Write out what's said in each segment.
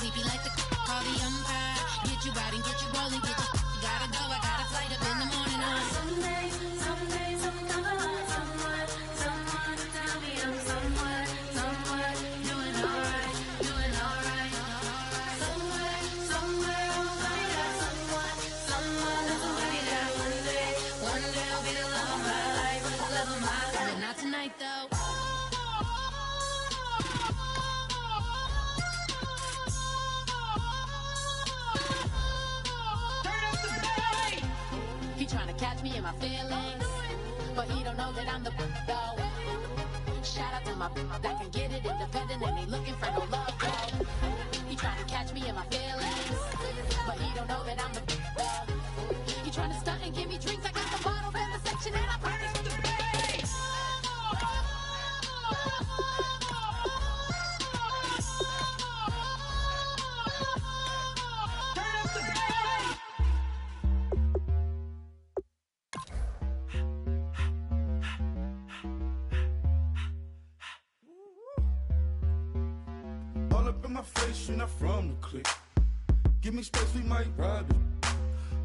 sleepy like the call the umpire. Get you out and get you rolling, get you gotta go. I got a flight up in the morning on someday, someone to tell me I'm somewhere, doing alright. Somewhere over there, someone that's away there. One day I'll be the love of my life, but not tonight though. Trying to catch me in my feelings, but he don't know that I'm the though. Shout out to my that can get it independent and ain't looking for no love though. He trying to catch me in my feelings, but he don't know that I'm the though. He trying to stunt and give me drinks. I got the bottle in the section and I practice with the bass. My face, you're not from the clique. Give me space, we might ride it.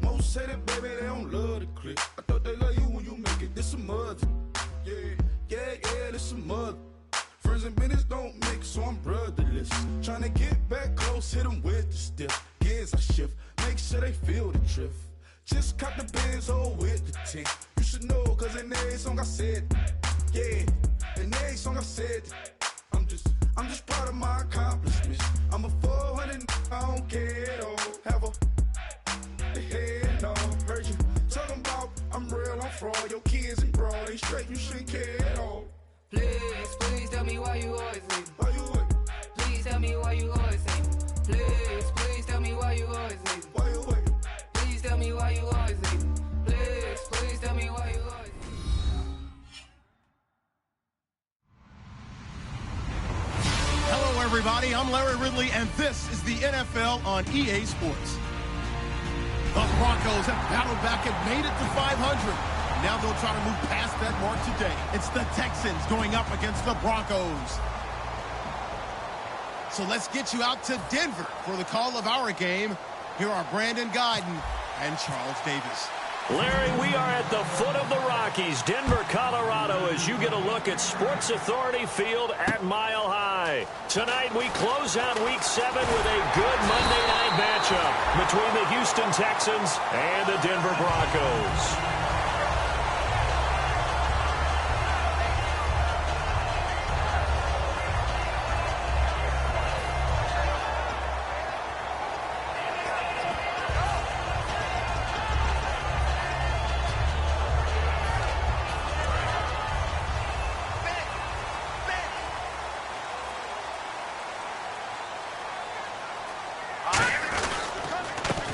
Most say that, baby, they don't love the clique. I thought they love you when you make it. This some mother. Yeah, this some mother. Friends and business don't mix, so I'm brotherless. Trying to get back close, hit them with the stiff. Gears I shift, make sure they feel the drift. Just caught the Benz, oh, with the tint. You should know, cause in every song I said, yeah, in every song I said, I'm just proud of my accomplishments. I'm a 400, I don't care at all. Have a head on. Heard you talking about I'm real, I'm fraud. Your kids and broad, they straight, you shouldn't care at all. Please tell me why you always leave. Why you what? Please tell me why you always leave. Please tell me why you always leave. Why you what? Please tell me why you always leave. Please tell me why you always leave. Hello, everybody. I'm Larry Ridley, and this is the NFL on EA Sports. The Broncos have battled back and made it to 500. Now they'll try to move past that mark today. It's the Texans going up against the Broncos. So let's get you out to Denver for the call of our game. Here are Brandon Guyton and Charles Davis. Larry, we are at the foot of the Rockies, Denver, Colorado, as you get a look at Sports Authority Field at Mile High. Tonight, we close out Week 7 with a good Monday night matchup between the Houston Texans and the Denver Broncos.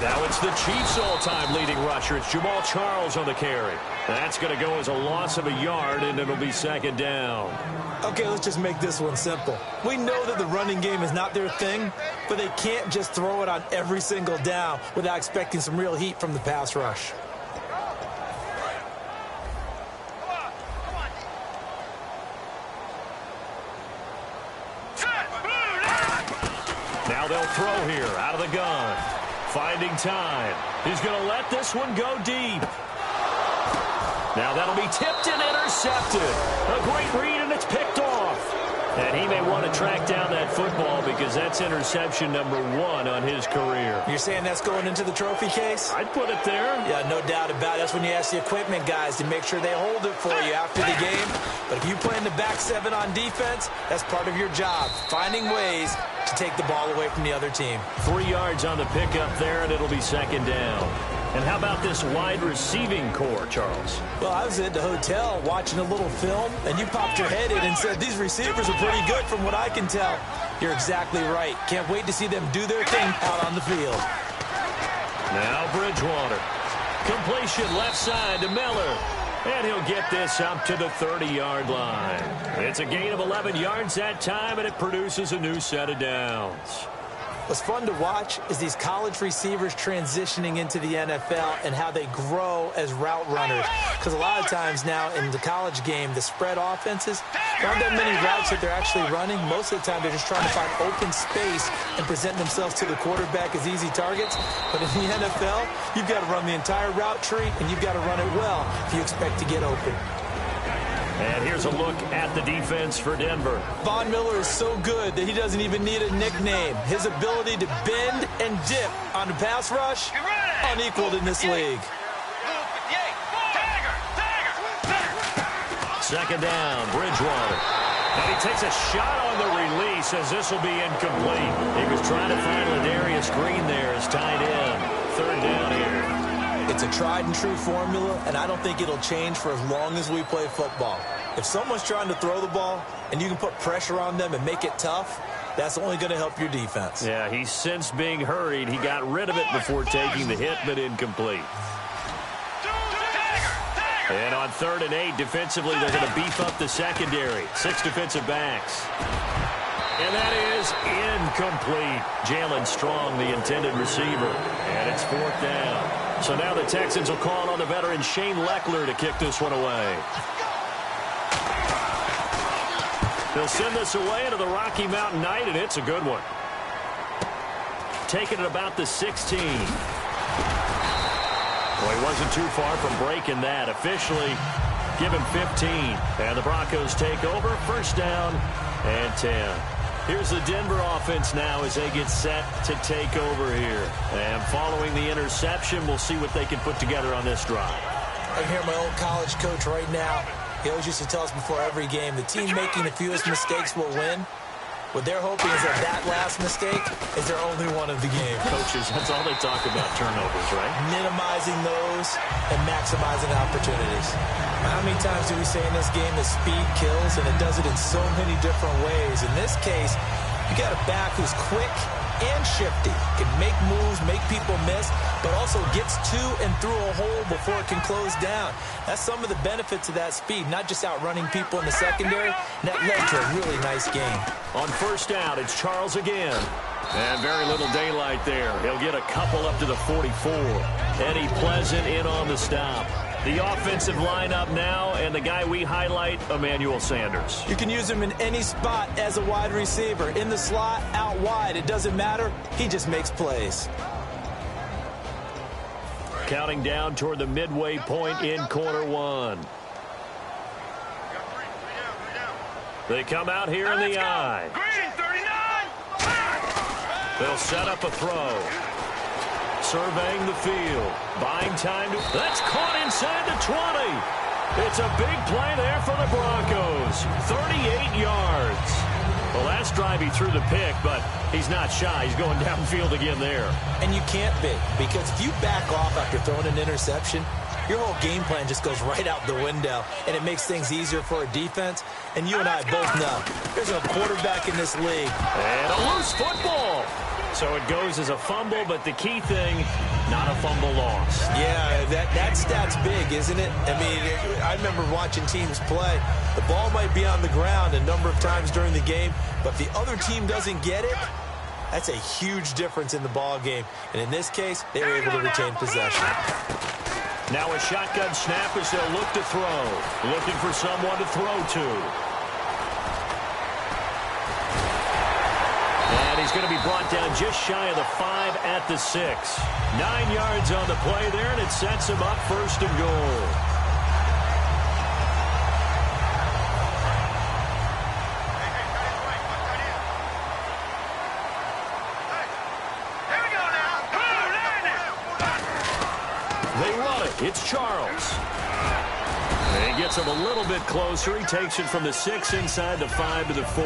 Now it's the Chiefs' all-time leading rusher. It's Jamal Charles on the carry. That's going to go as a loss of a yard, and it'll be second down. Okay, let's just make this one simple. We know that the running game is not their thing, but they can't just throw it on every single down without expecting some real heat from the pass rush. Now they'll throw here out of the gun. Finding time. He's going to let this one go deep. Now that'll be tipped and intercepted. A great read, and it's picked off. And he may want to track down that football because that's interception number 1 on his career. You're saying that's going into the trophy case? I'd put it there. Yeah, no doubt about it. That's when you ask the equipment guys to make sure they hold it for you after the game. But if you play in the back 7 on defense, that's part of your job, finding ways to take the ball away from the other team. 3 yards on the pickup there, and it'll be second down. And how about this wide receiving core, Charles? Well, I was at the hotel watching a little film, and you popped your head in and said these receivers are pretty good from what I can tell. You're exactly right. Can't wait to see them do their thing out on the field. Now Bridgewater. Completion left side to Miller. And he'll get this up to the 30-yard line. It's a gain of 11 yards that time, and it produces a new set of downs. What's fun to watch is these college receivers transitioning into the NFL and how they grow as route runners. Because a lot of times now in the college game, the spread offenses, There aren't that many routes that they're actually running. Most of the time, they're just trying to find open space and present themselves to the quarterback as easy targets. But in the NFL, you've got to run the entire route tree, and you've got to run it well if you expect to get open. And here's a look at the defense for Denver. Von Miller is so good that he doesn't even need a nickname. His ability to bend and dip on the pass rush, unequaled in this league. Second down, Bridgewater. And he takes a shot on the release as this will be incomplete. He was trying to find Ladarius Green there as tight end. Third down here. It's a tried-and-true formula, and I don't think it'll change for as long as we play football. If someone's trying to throw the ball and you can put pressure on them and make it tough, that's only going to help your defense. Yeah, he's since being hurried. He got rid of it before taking the hit, but incomplete. And on 3rd and 8, defensively, they're going to beef up the secondary. 6 defensive backs. And that is incomplete. Jalen Strong, the intended receiver. And it's 4th down. So now the Texans will call on the veteran Shane Leckler to kick this one away. They'll send this away into the Rocky Mountain Night, and it's a good one. Taking it about the 16. Well, he wasn't too far from breaking that. Officially, give him 15. And the Broncos take over. First down and 10. Here's the Denver offense now as they get set to take over here. And following the interception, we'll see what they can put together on this drive. I hear my old college coach right now. He always used to tell us before every game, the team making the fewest mistakes will win. What they're hoping is that last mistake is their only one of the game. Coaches, that's all they talk about, turnovers, right? Minimizing those and maximizing opportunities. How many times do we say in this game that speed kills, and it does it in so many different ways? In this case, you got a back who's quick and shifty, can make moves, make people miss, but also gets to and through a hole before it can close down. That's some of the benefits of that speed, not just outrunning people in the secondary, and that led to a really nice game. On first down, it's Charles again. And very little daylight there. He'll get a couple up to the 44. Eddie Pleasant in on the stop. The offensive lineup now, and the guy we highlight, Emmanuel Sanders. You can use him in any spot as a wide receiver. In the slot, out wide, it doesn't matter. He just makes plays. Counting down toward the midway point in quarter one. They come out here in the eye. They'll set up a throw. Surveying the field. Buying time. That's caught inside the 20. It's a big play there for the Broncos. 38 yards. The last drive he threw the pick, but he's not shy. He's going downfield again there. And you can't be, because if you back off after throwing an interception, your whole game plan just goes right out the window, and it makes things easier for a defense. And you and I both know there's a quarterback in this league. And a loose football. So it goes as a fumble, but the key thing, not a fumble loss. Yeah, that stat's big, isn't it? I mean, I remember watching teams play. The ball might be on the ground a number of times during the game, but if the other team doesn't get it, that's a huge difference in the ball game. And in this case, they were able to retain possession. Now a shotgun snap as they'll look to throw. Looking for someone to throw to. And he's going to be brought down just shy of the 5 at the 6. 9 yards on the play there, and it sets him up first and goal. They run it. It's Charles. And he gets him a little bit closer. He takes it from the 6 inside the 5 to the 4.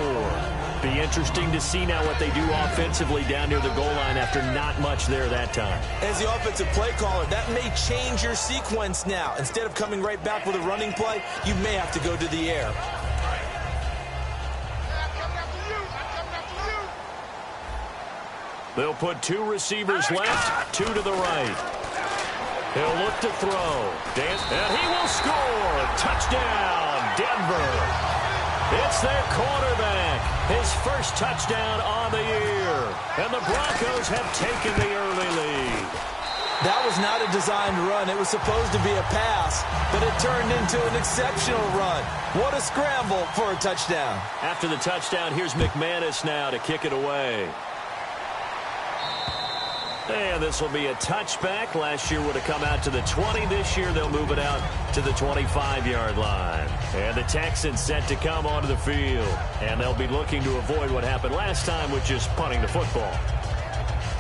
Be interesting to see now what they do offensively down near the goal line after not much there that time. As the offensive play caller, that may change your sequence now. Instead of coming right back with a running play, you may have to go to the air. They'll put 2 receivers left, 2 to the right. He'll look to throw. And he will score. Touchdown, Denver. It's their quarterback. His first touchdown on the year. And the Broncos have taken the early lead. That was not a designed run. It was supposed to be a pass, but it turned into an exceptional run. What a scramble for a touchdown. After the touchdown, here's McManus now to kick it away. And this will be a touchback. Last year would have come out to the 20. This year they'll move it out to the 25-yard line. And the Texans set to come onto the field. And they'll be looking to avoid what happened last time, which is punting the football.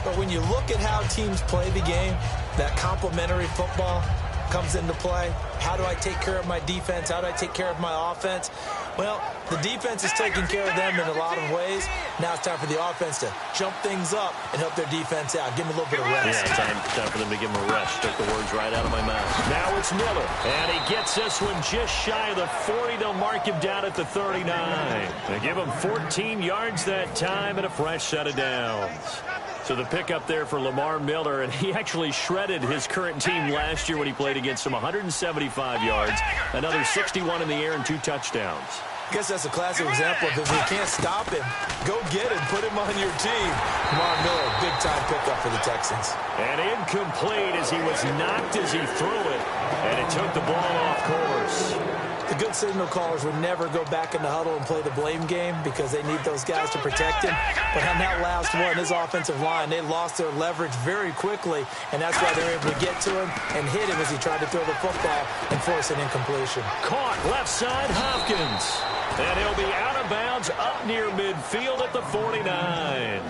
But when you look at how teams play the game, that complementary football comes into play. How do I take care of my defense? How do I take care of my offense? Well, the defense is taking care of them in a lot of ways. Now it's time for the offense to jump things up and help their defense out. Give them a little bit of rest. Yeah, time for them to give them a rest. Took the words right out of my mouth. Now it's Miller. And he gets this one just shy of the 40. They'll mark him down at the 39. They give him 14 yards that time and a fresh set of downs. So the pickup there for Lamar Miller, and he actually shredded his current team last year when he played against them. 175 yards, another 61 in the air, and 2 touchdowns. I guess that's a classic example of if you can't stop him, go get him, put him on your team. Lamar Miller, big-time pickup for the Texans. And incomplete as he was knocked as he threw it, and it took the ball off course. The good signal callers would never go back in the huddle and play the blame game because they need those guys to protect him. But on that last one, his offensive line, they lost their leverage very quickly, and that's why they were able to get to him and hit him as he tried to throw the football and force an incompletion. Caught left side, Hopkins. And he'll be out of bounds up near midfield at the 49.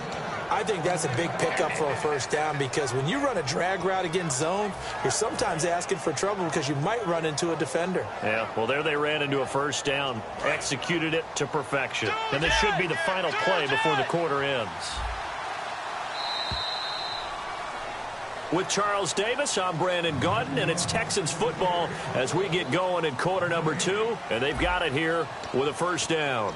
I think that's a big pickup for a first down because when you run a drag route against zone, you're sometimes asking for trouble because you might run into a defender. Yeah, well, there they ran into a first down, executed it to perfection. And this should be the final play before the quarter ends. With Charles Davis, I'm Brandon Gaudin, and it's Texans football as we get going in quarter number 2. And they've got it here with a first down.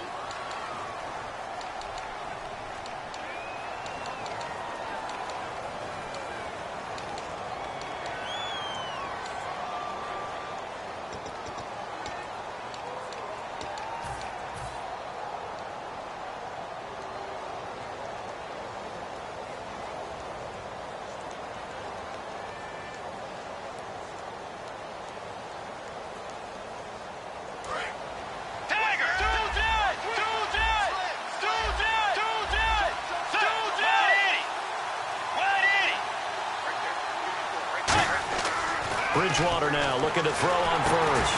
Bridgewater now looking to throw on first.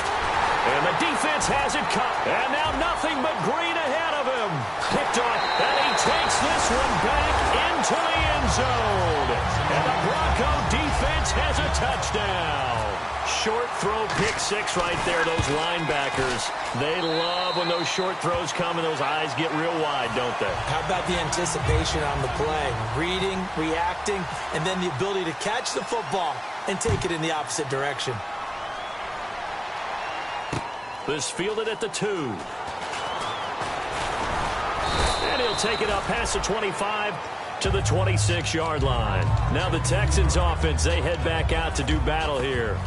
And the defense has it cut. And now nothing but green ahead of him. Picked off, and he takes this one back into the end zone. And the Bronco defense has a touchdown. Short throw, pick 6 right there. Those linebackers, they love when those short throws come and those eyes get real wide, don't they? How about the anticipation on the play? Reading, reacting, and then the ability to catch the football and take it in the opposite direction. This fielded at the 2. And he'll take it up past the 25 to the 26-yard line. Now the Texans offense, they head back out to do battle here.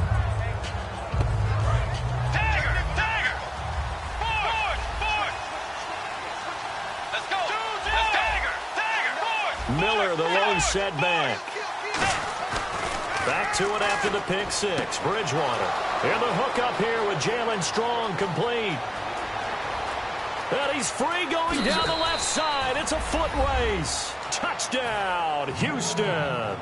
Miller, the lone setback. Back to it after the pick 6. Bridgewater. And the hook up here with Jalen Strong complete. And he's free going down the left side. It's a foot race. Touchdown, Houston.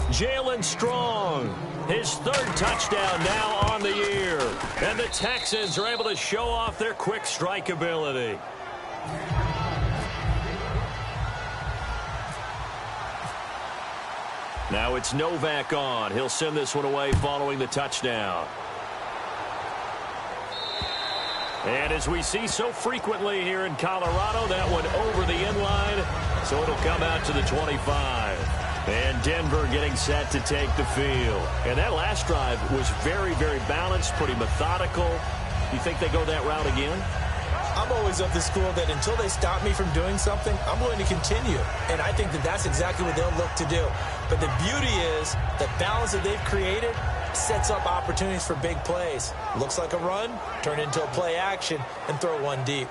Jalen Strong, his 3rd touchdown now on the year. And the Texans are able to show off their quick strike ability. Now it's Novak on. He'll send this one away following the touchdown. And as we see so frequently here in Colorado, that one over the end line, so it'll come out to the 25. And Denver getting set to take the field. And that last drive was very, very balanced, pretty methodical. You think they go that route again? I'm always of the school that until they stop me from doing something, I'm going to continue. And I think that that's exactly what they'll look to do. But the beauty is the balance that they've created sets up opportunities for big plays. Looks like a run, turn it into a play action, and throw one deep.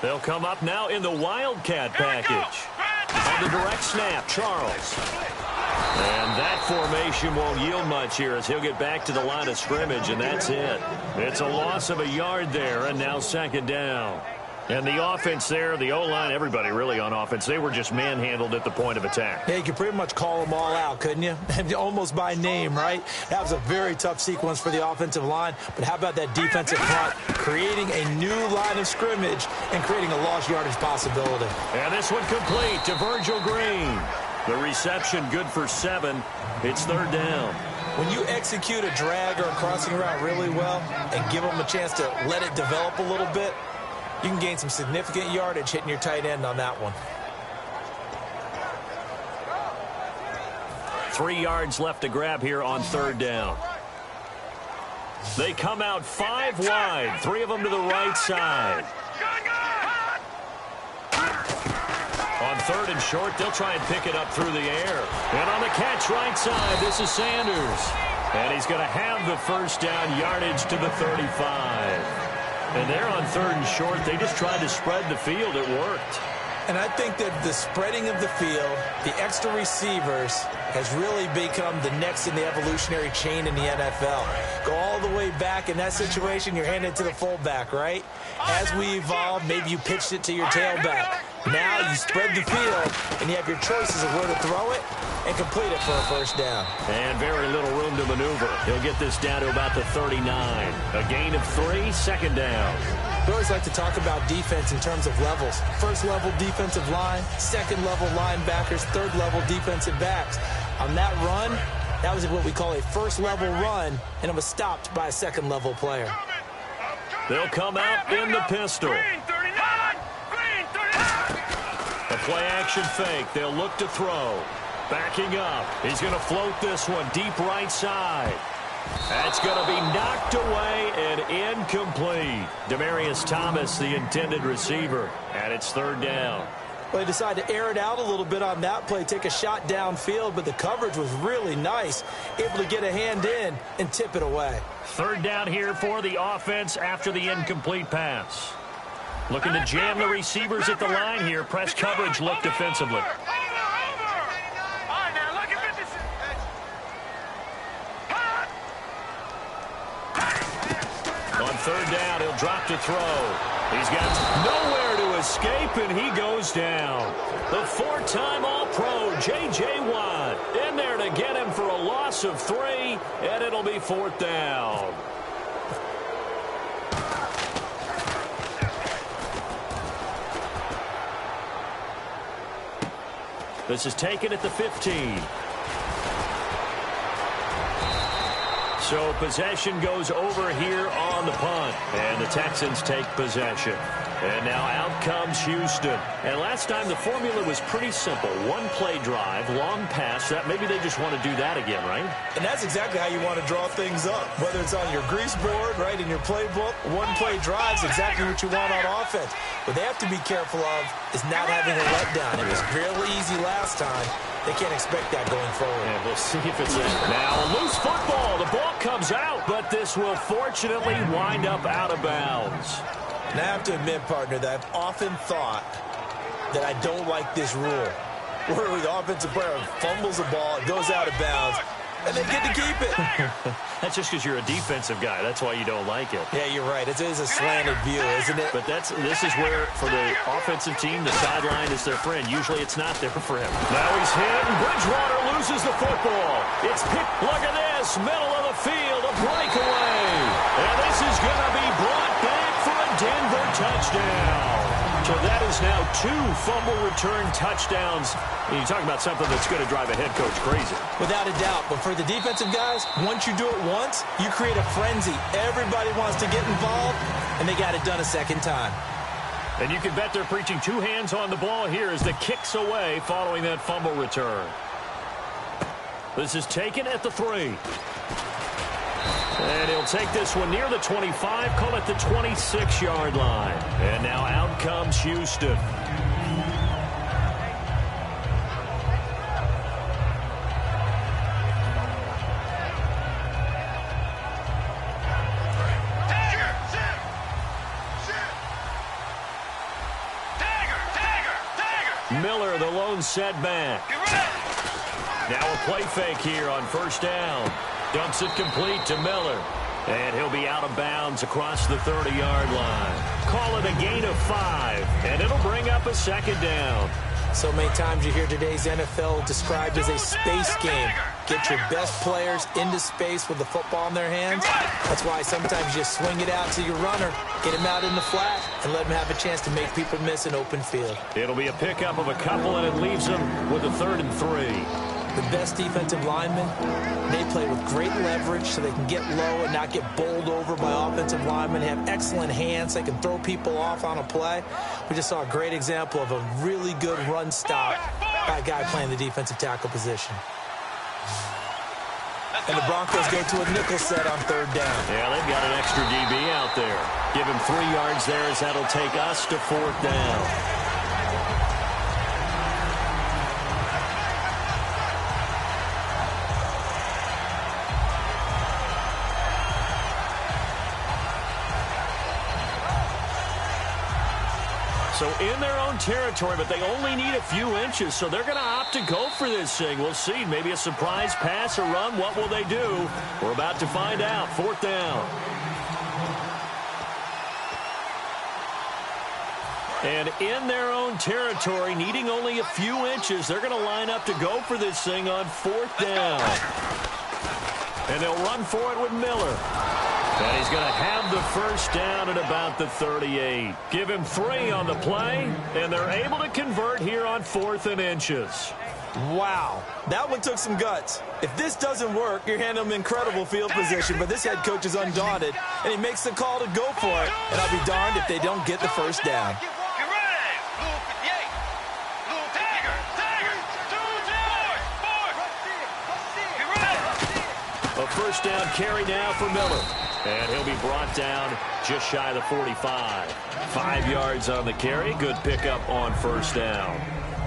They'll come up now in the Wildcat package. On the direct snap, Charles. And that formation won't yield much here as he'll get back to the line of scrimmage, and that's it. It's a loss of a yard there, and now second down. And the offense there, the O-line, everybody really on offense, they were just manhandled at the point of attack. Yeah, you could pretty much call them all out, couldn't you? Almost by name, right? That was a very tough sequence for the offensive line. But how about that defensive front creating a new line of scrimmage and creating a lost yardage possibility? And this one complete to Virgil Green. The reception good for 7. It's third down. When you execute a drag or a crossing route really well and give them a chance to let it develop a little bit, you can gain some significant yardage hitting your tight end on that one. 3 yards left to grab here on third down. They come out 5 wide, 3 of them to the right side. On third and short, they'll try and pick it up through the air. And on the catch right side, this is Sanders. And he's going to have the first down, yardage to the 35. And there on third and short, they just tried to spread the field. It worked. And I think that the spreading of the field, the extra receivers, has really become the next in the evolutionary chain in the NFL. Go all the way back in that situation, you're handing it to the fullback, right? As we evolve, maybe you pitched it to your tailback. Now you spread the field, and you have your choices of where to throw it and complete it for a first down. And very little room to maneuver. He'll get this down to about the 39. A gain of 3, second down. We always like to talk about defense in terms of levels. First-level defensive line, second-level linebackers, third-level defensive backs. On that run, that was what we call a first-level run, and it was stopped by a second-level player. They'll come out in the pistol. A play-action fake. They'll look to throw. Backing up. He's going to float this one deep right side. That's going to be knocked away and incomplete. Demaryius Thomas, the intended receiver, and it's third down. Well, they decided to air it out a little bit on that play, take a shot downfield, but the coverage was really nice, able to get a hand in and tip it away. Third down here for the offense after the incomplete pass. Looking to jam the receivers at the line here. Press coverage look defensively. On third down, he'll drop to throw. He's got nowhere to escape, and he goes down. The 4-time All-Pro, J.J. Watt, in there to get him for a loss of 3, and it'll be fourth down. This is taken at the 15. So possession goes over here on the punt. And the Texans take possession. And now out comes Houston. And last time the formula was pretty simple. One play drive, long pass. That maybe they just want to do that again, right? And that's exactly how you want to draw things up. Whether it's on your grease board, right, in your playbook, one play drive's exactly what you want on offense. What they have to be careful of is not having a letdown. It was real easy last time. They can't expect that going forward. And we'll see if it's in. Now a loose football. The ball comes out, but this will fortunately wind up out of bounds. And I have to admit, partner, that I've often thought that I don't like this rule. Where the offensive player fumbles the ball, it goes out of bounds, and they get to keep it. That's just because you're a defensive guy. That's why you don't like it. Yeah, you're right. It is a slanted view, isn't it? But this is where, for the offensive team, the sideline is their friend. Usually it's not there for him. Now he's hit, and Bridgewater loses the football. It's picked. Look at this. Middle of the field, a breakaway. And this is going to be brought back for a Denver touchdown. So that is now 2 fumble return touchdowns. And you talk about something that's going to drive a head coach crazy. Without a doubt. But for the defensive guys, once you do it once, you create a frenzy. Everybody wants to get involved, and they got it done a second time. And you can bet they're preaching 2 hands on the ball here as the kick's away following that fumble return. This is taken at the 3. And he'll take this one near the 25, call it the 26-yard line. And now out comes Houston. Miller, the lone setback. Now a play fake here on first down. Dumps it complete to Miller. And he'll be out of bounds across the 30-yard line. Call it a gain of 5, and it'll bring up a second down. So many times you hear today's NFL described as a space game. Get your best players into space with the football in their hands. That's why sometimes you swing it out to your runner, get him out in the flat, and let him have a chance to make people miss an open field. It'll be a pickup of a couple, and it leaves them with a 3rd and 3. The best defensive linemen, they play with great leverage so they can get low and not get bowled over by offensive linemen. They have excellent hands. They can throw people off on a play. We just saw a great example of a really good run stop by a guy playing the defensive tackle position. And the Broncos go to a nickel set on 3rd down. Yeah, they've got an extra DB out there. Give him 3 yards there as that'll take us to 4th down. So in their own territory, but they only need a few inches, so they're going to opt to go for this thing. We'll see. Maybe a surprise pass or run. What will they do? We're about to find out. 4th down. And in their own territory, needing only a few inches, they're going to line up to go for this thing on 4th down. And they'll run for it with Miller. And he's going to have the first down at about the 38. Give him 3 on the play, and they're able to convert here on 4th and inches. Wow, that one took some guts. If this doesn't work, you're handing him incredible field position, but this head coach is undaunted, and he makes the call to go for it. And I'll be darned if they don't get the first down. A first down carry now for Miller. And he'll be brought down just shy of the 45. 5 yards on the carry. Good pickup on first down.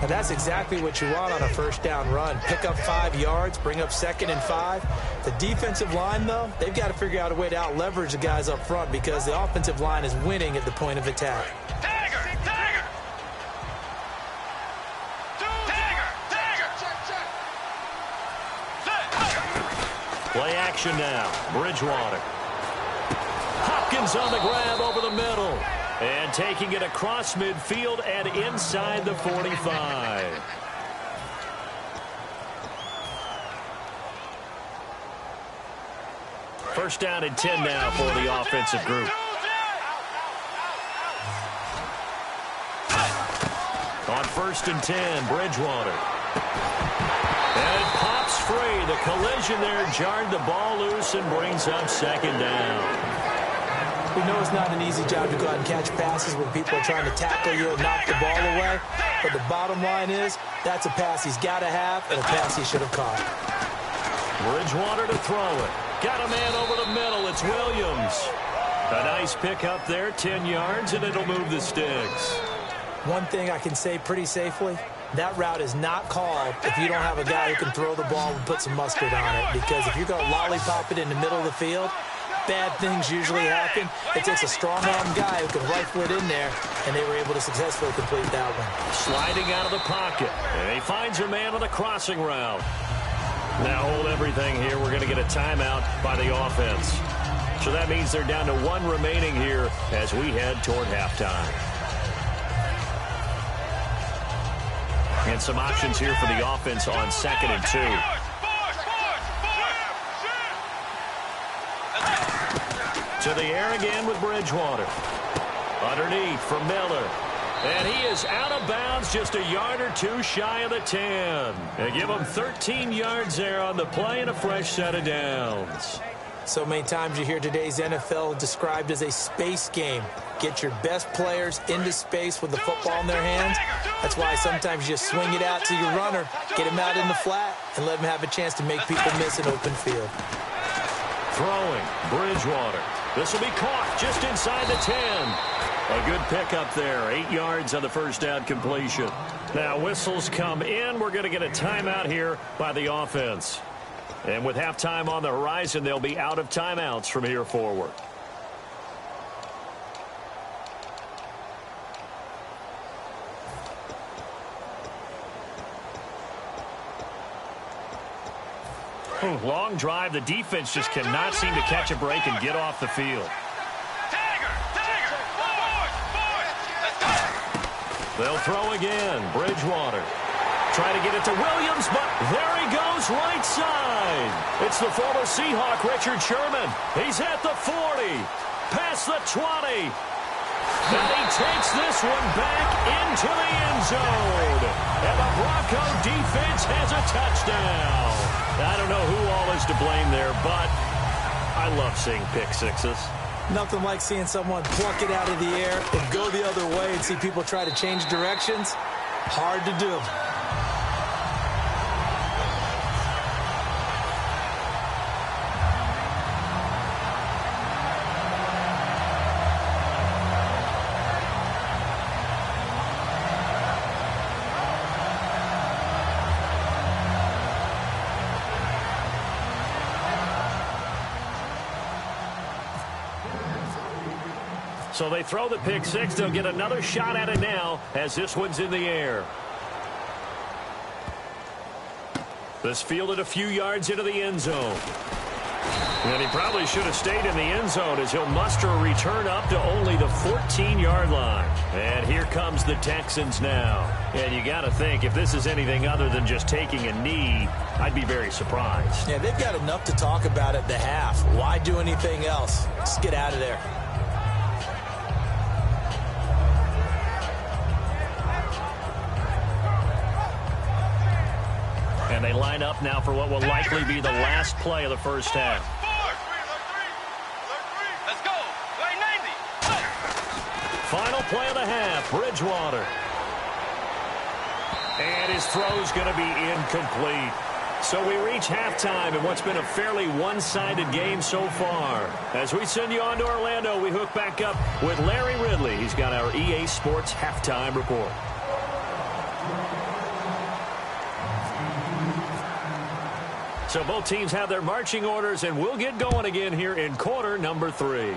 And that's exactly what you want on a first down run. Pick up 5 yards, bring up 2nd and 5. The defensive line, though, they've got to figure out a way to out-leverage the guys up front because the offensive line is winning at the point of attack. Play action now. Bridgewater. Hopkins on the grab over the middle. And taking it across midfield and inside the 45. First down and 10 now for the offensive group. On 1st and 10, Bridgewater. And it pops free. The collision there jarred the ball loose and brings up 2nd down. We know it's not an easy job to go out and catch passes when people are trying to tackle you and knock the ball away. But the bottom line is, that's a pass he's got to have and a pass he should have caught. Bridgewater to throw it. Got a man over the middle. It's Williams. A nice pick up there, 10 yards, and it'll move the sticks. One thing I can say pretty safely, that route is not called if you don't have a guy who can throw the ball and put some mustard on it. Because if you're going to lollipop it in the middle of the field, bad things usually happen. It takes a strong-arm guy who can rifle it in there, and they were able to successfully complete that one. Sliding out of the pocket, and he finds a man on the crossing route. Now hold everything here. We're going to get a timeout by the offense. So that means they're down to 1 remaining here as we head toward halftime. And some options here for the offense on 2nd and 2. To the air again with Bridgewater. Underneath from Miller. And he is out of bounds just a yard or 2 shy of the 10. And give him 13 yards there on the play and a fresh set of downs. So many times you hear today's NFL described as a space game. Get your best players into space with the football in their hands. That's why sometimes you swing it out to your runner, get him out in the flat, and let him have a chance to make people miss an open field. Throwing, Bridgewater. This will be caught just inside the 10. A good pickup there, 8 yards on the first down completion. Now whistles come in. We're going to get a timeout here by the offense. And with halftime on the horizon, they'll be out of timeouts from here forward. Long drive. The defense just cannot seem to catch a break and get off the field. They'll throw again. Bridgewater. Try to get it to Williams, but there he goes, right side. It's the former Seahawk, Richard Sherman. He's at the 40, past the 20. And he takes this one back into the end zone. And the Bronco defense has a touchdown. I don't know who all is to blame there, but I love seeing pick sixes. Nothing like seeing someone pluck it out of the air and go the other way and see people try to change directions. Hard to do. So they throw the pick six. They'll get another shot at it now as this one's in the air. This fielded a few yards into the end zone. And he probably should have stayed in the end zone as he'll muster a return up to only the 14-yard line. And here comes the Texans now. And you got to think, if this is anything other than just taking a knee, I'd be very surprised. Yeah, they've got enough to talk about at the half. Why do anything else? Just get out of there. And they line up now for what will likely be the last play of the first half. Let's go. Final play of the half, Bridgewater. And his throw's going to be incomplete. So we reach halftime in what's been a fairly one-sided game so far. As we send you on to Orlando, we hook back up with Larry Ridley. He's got our EA Sports halftime report. So both teams have their marching orders, and we'll get going again here in quarter number 3.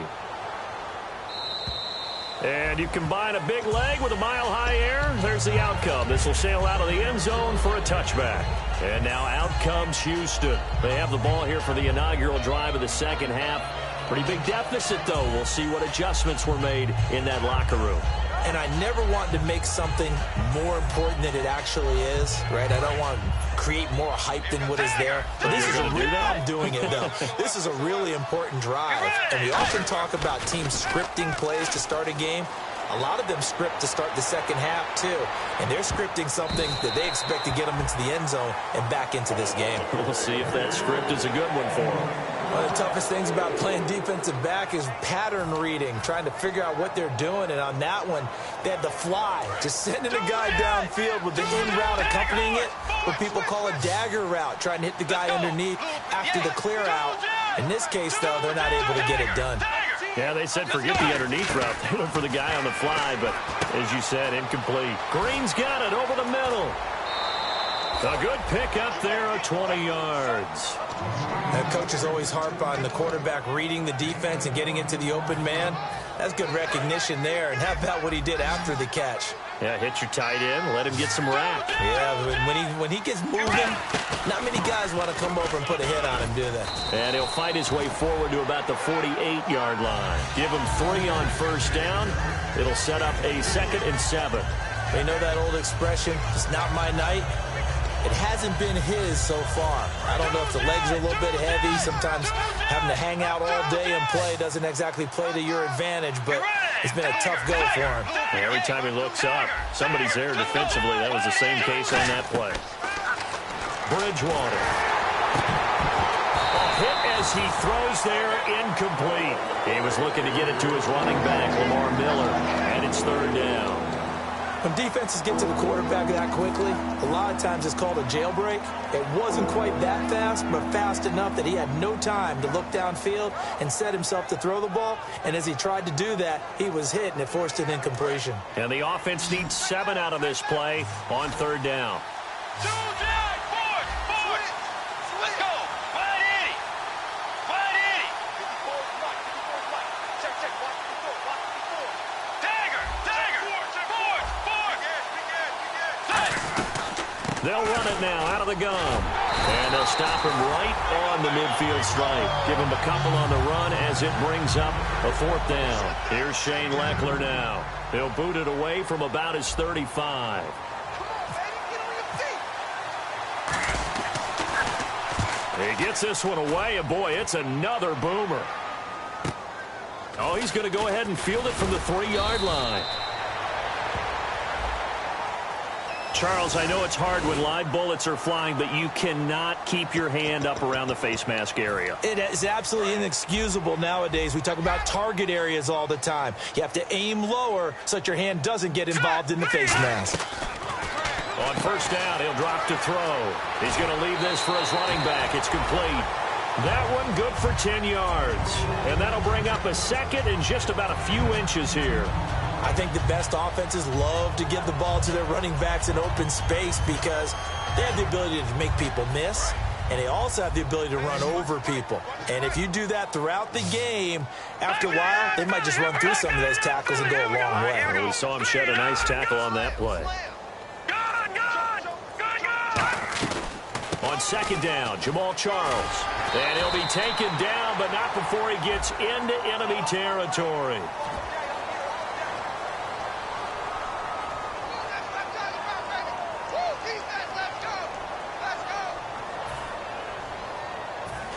And you combine a big leg with a mile-high air, there's the outcome. This will sail out of the end zone for a touchback. And now out comes Houston. They have the ball here for the inaugural drive of the second half. Pretty big deficit, though. We'll see what adjustments were made in that locker room. And I never want to make something more important than it actually is, right? I don't want to create more hype than what is there. But this is I'm doing it, though. This is a really important drive. And we often talk about teams scripting plays to start a game. A lot of them script to start the second half, too. And they're scripting something that they expect to get them into the end zone and back into this game. We'll see if that script is a good one for them. One of the toughest things about playing defensive back is pattern reading, trying to figure out what they're doing. And on that one, they had the fly, just sending a guy downfield with the in route accompanying it, what people call a dagger route, trying to hit the guy underneath after the clear out. In this case, though, they're not able to get it done. Yeah, they said forget the underneath route. They went for the guy on the fly, but as you said, incomplete. Green's got it over the middle. A good pick up there at 20 yards. Coaches always harp on the quarterback reading the defense and getting into the open man. That's good recognition there. And how about what he did after the catch? Yeah, hit your tight end, let him get some rack. Yeah, when he gets moving, not many guys want to come over and put a hit on him, do they? And he'll fight his way forward to about the 48-yard line. Give him 3 on first down. It'll set up a 2nd and 7. They know that old expression, it's not my night. It hasn't been his so far. I don't know if the legs are a little bit heavy. Sometimes having to hang out all day and play doesn't exactly play to your advantage, but it's been a tough go for him. Yeah, every time he looks up, somebody's there defensively. That was the same case on that play. Bridgewater. A hit as he throws there, incomplete. He was looking to get it to his running back, Lamar Miller, and it's 3rd down. When defenses get to the quarterback that quickly, a lot of times it's called a jailbreak. It wasn't quite that fast, but fast enough that he had no time to look downfield and set himself to throw the ball. And as he tried to do that, he was hit, and it forced an incompletion. And the offense needs 7 out of this play on 3rd down. Let's go. Find Eddie. Find Eddie. They'll run it now out of the gun. And they'll stop him right on the midfield stripe. Give him a couple on the run as it brings up a 4th down. Here's Shane Leckler now. He'll boot it away from about his 35. He gets this one away, and boy, it's another boomer. Oh, he's going to go ahead and field it from the 3-yard line. Charles, I know it's hard when live bullets are flying, but you cannot keep your hand up around the face mask area. It is absolutely inexcusable nowadays. We talk about target areas all the time. You have to aim lower so that your hand doesn't get involved in the face mask. On 1st down, he'll drop to throw. He's going to leave this for his running back. It's complete. That one good for 10 yards. And that'll bring up a 2nd and just about a few inches here. I think the best offenses love to give the ball to their running backs in open space because they have the ability to make people miss, and they also have the ability to run over people. And if you do that throughout the game, after a while, they might just run through some of those tackles and go a long way. Well, we saw him shed a nice tackle on that play. On 2nd down, Jamal Charles. And he'll be taken down, but not before he gets into enemy territory.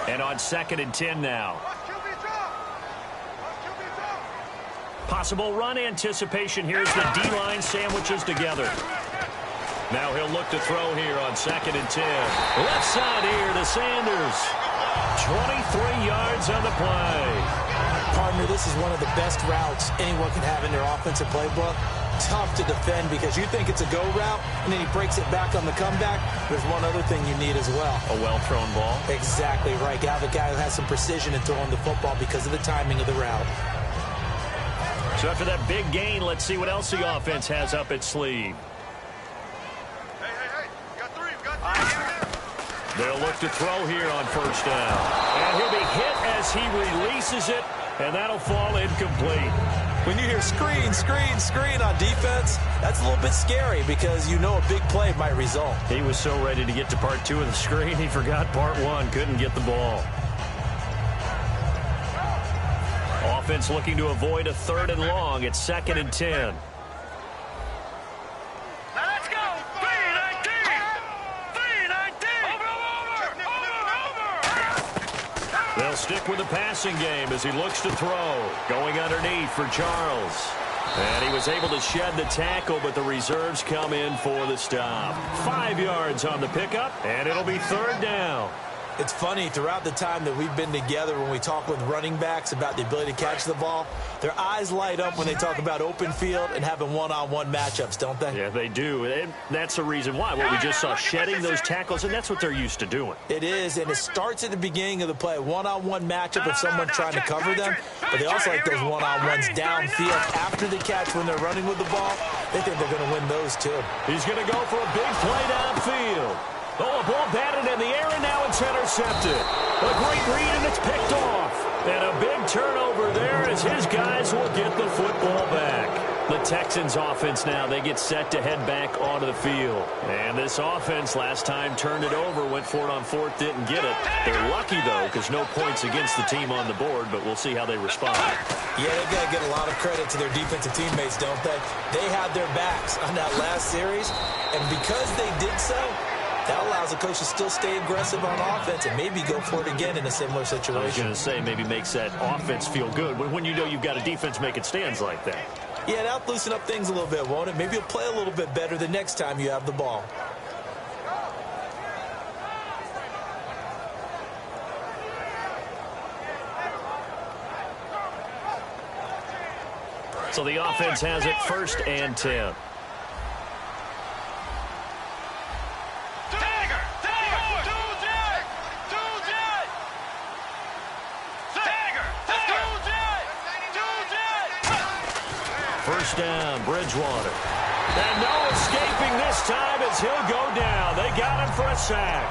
And on 2nd and 10 now. Possible run anticipation. Here's the D-line sandwiches together. Now he'll look to throw here on 2nd and 10. Left side here to Sanders. 23 yards on the play. Partner, this is one of the best routes anyone can have in their offensive playbook. Tough to defend because you think it's a go route, and then he breaks it back on the comeback. There's one other thing you need as well. A well-thrown ball? Exactly right. You have a guy who has some precision in throwing the football because of the timing of the route. So after that big gain, let's see what else the offense has up its sleeve. Hey, you got 3, you got 3. They'll look to throw here on 1st down. And he'll be hit as he releases it, and that'll fall incomplete. When you hear screen, screen, screen on defense, that's a little bit scary because you know a big play might result. He was so ready to get to part 2 of the screen, he forgot part 1, couldn't get the ball. Offense looking to avoid a 3rd and long. It's 2nd and 10. Let's go! 3-19! 3-19! Over! They'll stick with the passing game as he looks to throw. Going underneath for Charles. And he was able to shed the tackle, but the reserves come in for the stop. 5 yards on the pickup, and it'll be 3rd down. It's funny, throughout the time that we've been together, when we talk with running backs about the ability to catch the ball, their eyes light up when they talk about open field and having one-on-one matchups, don't they? Yeah, they do. And that's the reason why. What we just saw, shedding those tackles, and that's what they're used to doing. It is, and it starts at the beginning of the play. One-on-one matchup of someone trying to cover them, but they also like those one-on-ones downfield after the catch when they're running with the ball. They think they're going to win those, too. He's going to go for a big play downfield. Oh, a ball batted in the air, and now it's intercepted. A great read, and it's picked off. And a big turnover there as his guys will get the football back. The Texans offense now, they get set to head back onto the field. And this offense last time turned it over, went for it on 4th, didn't get it. They're lucky, though, because no points against the team on the board, but we'll see how they respond. Yeah, they've got to get a lot of credit to their defensive teammates, don't they? They had their backs on that last series, and because they did so, that allows the coach to still stay aggressive on offense and maybe go for it again in a similar situation. I was going to say, maybe makes that offense feel good when you know you've got a defense making stands like that. Yeah, that'll loosen up things a little bit, won't it? Maybe you'll play a little bit better the next time you have the ball. So the offense has it 1st and 10. First down, Bridgewater. And no escaping this time as he'll go down. They got him for a sack.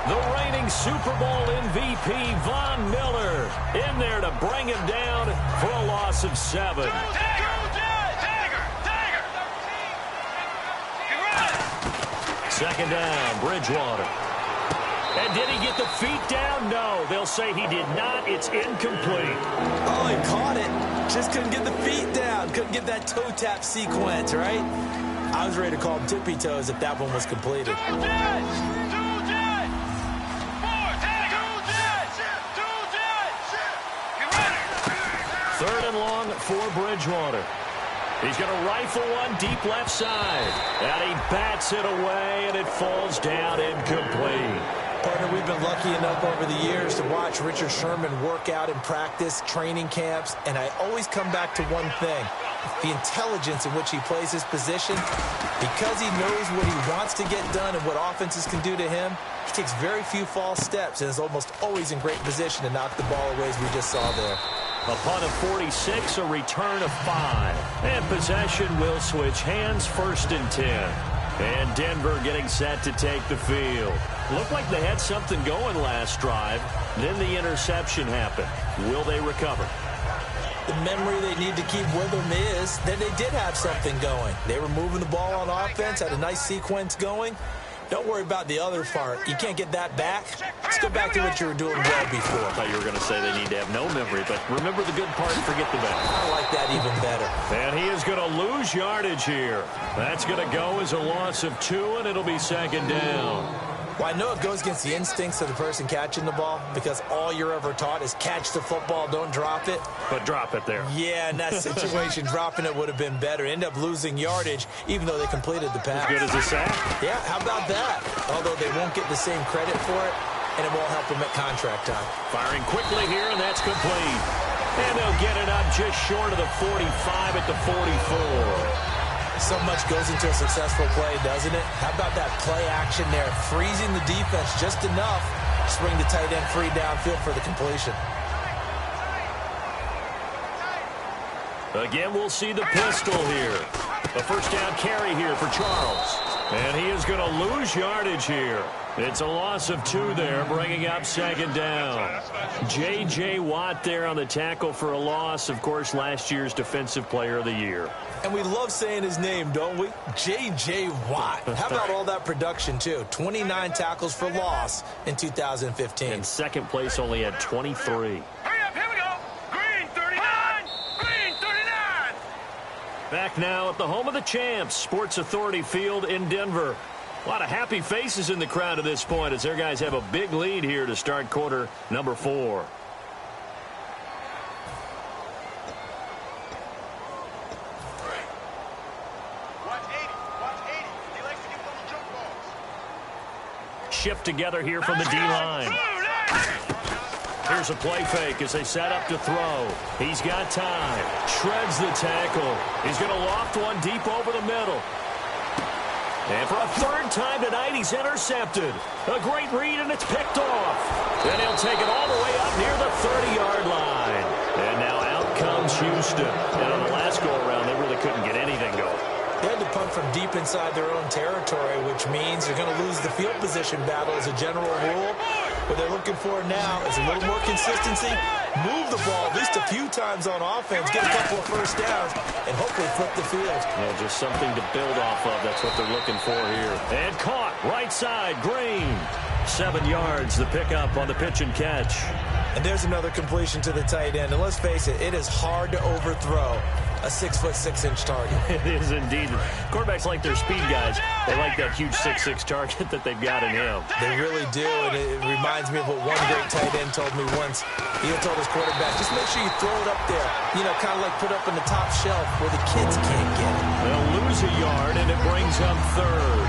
The reigning Super Bowl MVP, Von Miller, in there to bring him down for a loss of 7. Second down, Bridgewater. And did he get the feet down? No. They'll say he did not. It's incomplete. Oh, he caught it. Just couldn't get the feet down. Couldn't get that toe tap sequence, right? I was ready to call him tippy toes if that one was completed. Third and long for Bridgewater. He's going to rifle one deep left side. And he bats it away, and it falls down incomplete. Partner, we've been lucky enough over the years to watch Richard Sherman work out in practice, training camps, and I always come back to one thing. The intelligence in which he plays his position. Because he knows what he wants to get done and what offenses can do to him, he takes very few false steps and is almost always in great position to knock the ball away as we just saw there. A punt of 46, a return of 5. And possession will switch hands, 1st and 10. And Denver getting set to take the field. Looked like they had something going last drive. Then the interception happened. Will they recover? The memory they need to keep with them is that they did have something going. They were moving the ball on offense, had a nice sequence going. Don't worry about the other part. You can't get that back. Let's go back to what you were doing well before. I thought you were going to say they need to have no memory, but remember the good part and forget the bad. I like that even better. And he is going to lose yardage here. That's going to go as a loss of 2, and it'll be 2nd down. Well, I know it goes against the instincts of the person catching the ball because all you're ever taught is catch the football, don't drop it. But drop it there. Yeah, in that situation, dropping it would have been better. End up losing yardage, even though they completed the pass. As good as a sack. Yeah, how about that? Although they won't get the same credit for it, and it won't help them at contract time. Firing quickly here, and that's complete. And they'll get it up just short of the 45 at the 44. So much goes into a successful play, doesn't it? How about that play action there? Freezing the defense just enough to bring the tight end free downfield for the completion. Again, we'll see the pistol here. A 1st down carry here for Charles. And he is going to lose yardage here. It's a loss of 2 there, bringing up 2nd down. J.J. Watt there on the tackle for a loss. Of course, last year's Defensive Player of the Year. And we love saying his name, don't we? J.J. Watt. How about all that production, too? 29 tackles for loss in 2015. In 2nd place, only had 23. Hurry up, here we go. Green 39. Green 39. Back now at the home of the champs, Sports Authority Field in Denver. A lot of happy faces in the crowd at this point as their guys have a big lead here to start quarter number 4. Shift together here from the D-line. Here's a play fake as they set up to throw. He's got time. Shreds the tackle. He's going to loft one deep over the middle. And for a 3rd time tonight, he's intercepted. A great read, and it's picked off. Then he'll take it all the way up near the 30-yard line. And now out comes Houston. And on the last go-around, they really couldn't get anything going. They had to punt from deep inside their own territory, which means they're going to lose the field position battle as a general rule. What they're looking for now is a little more consistency, move the ball at least a few times on offense, get a couple of 1st downs, and hopefully flip the field. Yeah, just something to build off of. That's what they're looking for here. And caught, right side, Green. 7 yards, the pickup on the pitch and catch. And there's another completion to the tight end. And let's face it, it is hard to overthrow a 6'6" target. It is indeed. Quarterbacks like their speed guys. They like that huge 6'6" target that they've got in him. They really do, and it reminds me of what one great tight end told me once. He told his quarterback, just make sure you throw it up there. You know, kind of like put up in the top shelf where the kids can't get it. They'll lose a yard, and it brings up 3rd.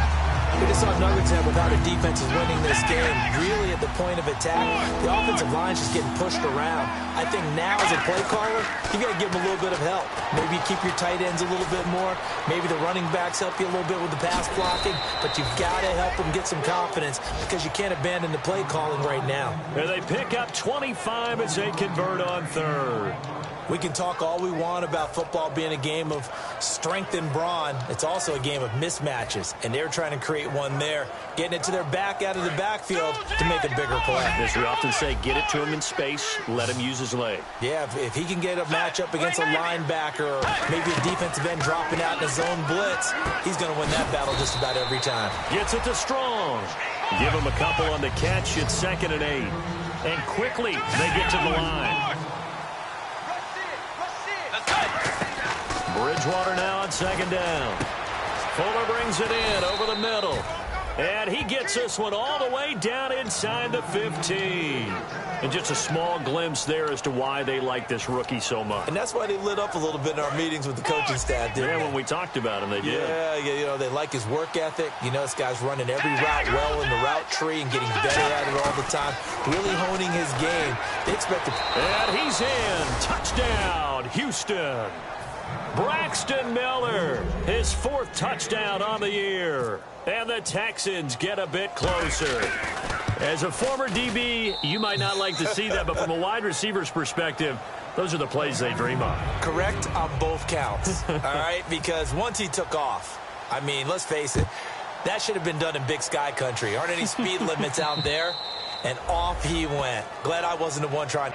We just saw Nuggets have without a defense is winning this game. Really at the point of attack, the offensive line's just getting pushed around. I think now as a play caller, you got to give them a little bit of help. Maybe keep your tight ends a little bit more. Maybe the running backs help you a little bit with the pass blocking. But you've got to help them get some confidence because you can't abandon the play calling right now. And they pick up 25 as they convert on 3rd. We can talk all we want about football being a game of strength and brawn. It's also a game of mismatches, and they're trying to create one there, getting it to their back out of the backfield to make a bigger play. As we often say, get it to him in space, let him use his leg. Yeah, if he can get a matchup against a linebacker or maybe a defensive end dropping out in a zone blitz, he's going to win that battle just about every time. Gets it to Strong. Give him a couple on the catch. It's 2nd and 8. And quickly, they get to the line. Bridgewater now on 2nd down. Fuller brings it in over the middle. And he gets this one all the way down inside the 15. And just a small glimpse there as to why they like this rookie so much. And that's why they lit up a little bit in our meetings with the coaching staff, didn't they? When we talked about him, they did. Yeah, you know, they like his work ethic. You know, this guy's running every route well in the route tree and getting better at it all the time, really honing his game. They expect to... And he's in. Touchdown, Houston. Braxton Miller, his 4th touchdown on the year. And the Texans get a bit closer. As a former DB, you might not like to see that, but from a wide receiver's perspective, those are the plays they dream of. Correct on both counts, all right? Because once he took off, I mean, let's face it, that should have been done in Big Sky country. Aren't any speed limits out there? And off he went. Glad I wasn't the one trying.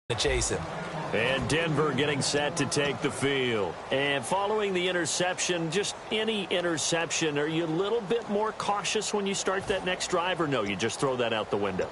To chase him. And Denver getting set to take the field. And following the interception, just any interception, are you a little bit more cautious when you start that next drive, or no, you just throw that out the window?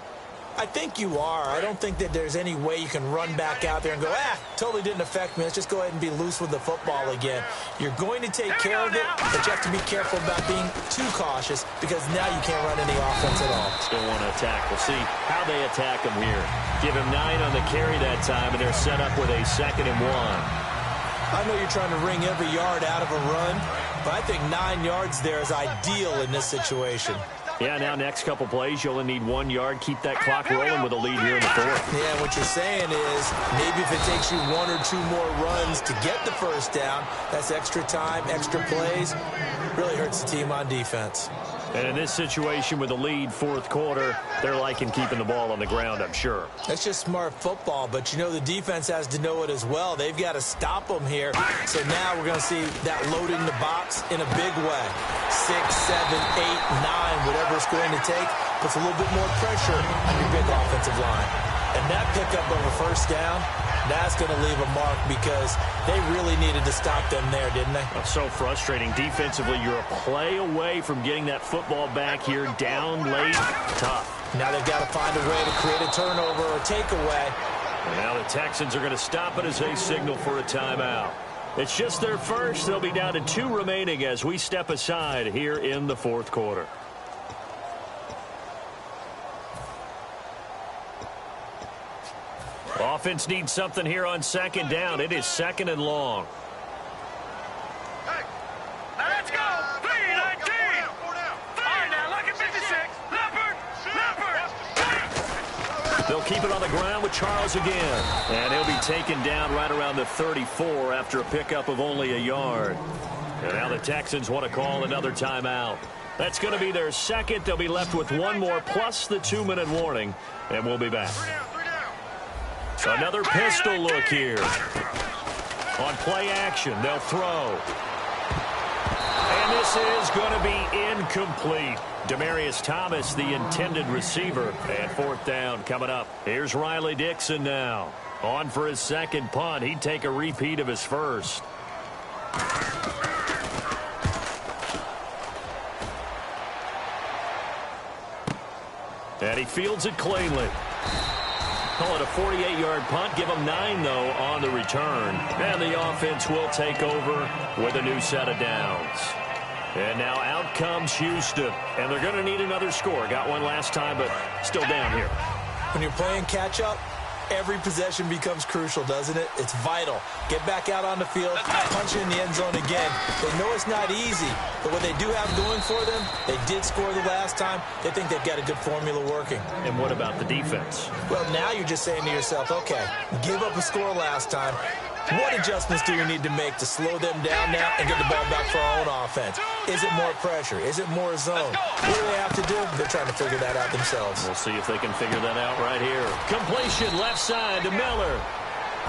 I think you are. I don't think that there's any way you can run back out there and go, totally didn't affect me. Let's just go ahead and be loose with the football again. You're going to take care of it, but you have to be careful about being too cautious because now you can't run any offense at all. Still want to attack. We'll see how they attack him here. Give him 9 on the carry that time, and they're set up with a 2nd and 1. I know you're trying to wring every yard out of a run, but I think 9 yards there is ideal in this situation. Yeah, now next couple plays, you only need 1 yard. Keep that clock rolling with a lead here in the 4th. Yeah, what you're saying is maybe if it takes you 1 or 2 more runs to get the first down, that's extra time, extra plays. Really hurts the team on defense. And in this situation with the lead, 4th quarter, they're liking keeping the ball on the ground, I'm sure. That's just smart football, but you know the defense has to know it as well. They've got to stop them here. So now we're going to see that loading the box in a big way. 6, 7, 8, 9, whatever it's going to take, puts a little bit more pressure on your big offensive line. And that pickup of a first down, that's going to leave a mark because they really needed to stop them there, didn't they? That's so frustrating. Defensively, you're a play away from getting that football back here down late. Tough. Now they've got to find a way to create a turnover or takeaway. And now the Texans are going to stop it as they signal for a timeout. It's just their first. They'll be down to 2 remaining as we step aside here in the 4th quarter. Offense needs something here on 2nd down. It is 2nd and long. Hey, now let's go. 3-19. Fine now, look at 56. Leopard. They'll keep it on the ground with Charles again. And he'll be taken down right around the 34 after a pickup of only a yard. And now the Texans want to call another timeout. That's going to be their 2nd. They'll be left with 1 more plus the 2-minute warning. And we'll be back. Another pistol look here. On play action, they'll throw. And this is going to be incomplete. Demaryius Thomas, the intended receiver. And 4th down coming up. Here's Riley Dixon now. On for his 2nd punt. He'd take a repeat of his first. And he fields it cleanly. Call it a 48-yard punt. Give them 9, though, on the return. And the offense will take over with a new set of downs. And now out comes Houston. And they're going to need another score. Got one last time, but still down here. When you're playing catch-up, Every possession becomes crucial, doesn't it? It's vital. Get back out on the field, punch it in the end zone again. They know it's not easy, but what they do have going for them, they did score the last time. They think they've got a good formula working. And what about the defense? Well, now you're just saying to yourself, okay, give up a score last time. What adjustments do we need to make to slow them down now and get the ball back for our own offense? Is it more pressure? Is it more zone? What do they have to do? They're trying to figure that out themselves. We'll see if they can figure that out right here. Completion left side to Miller.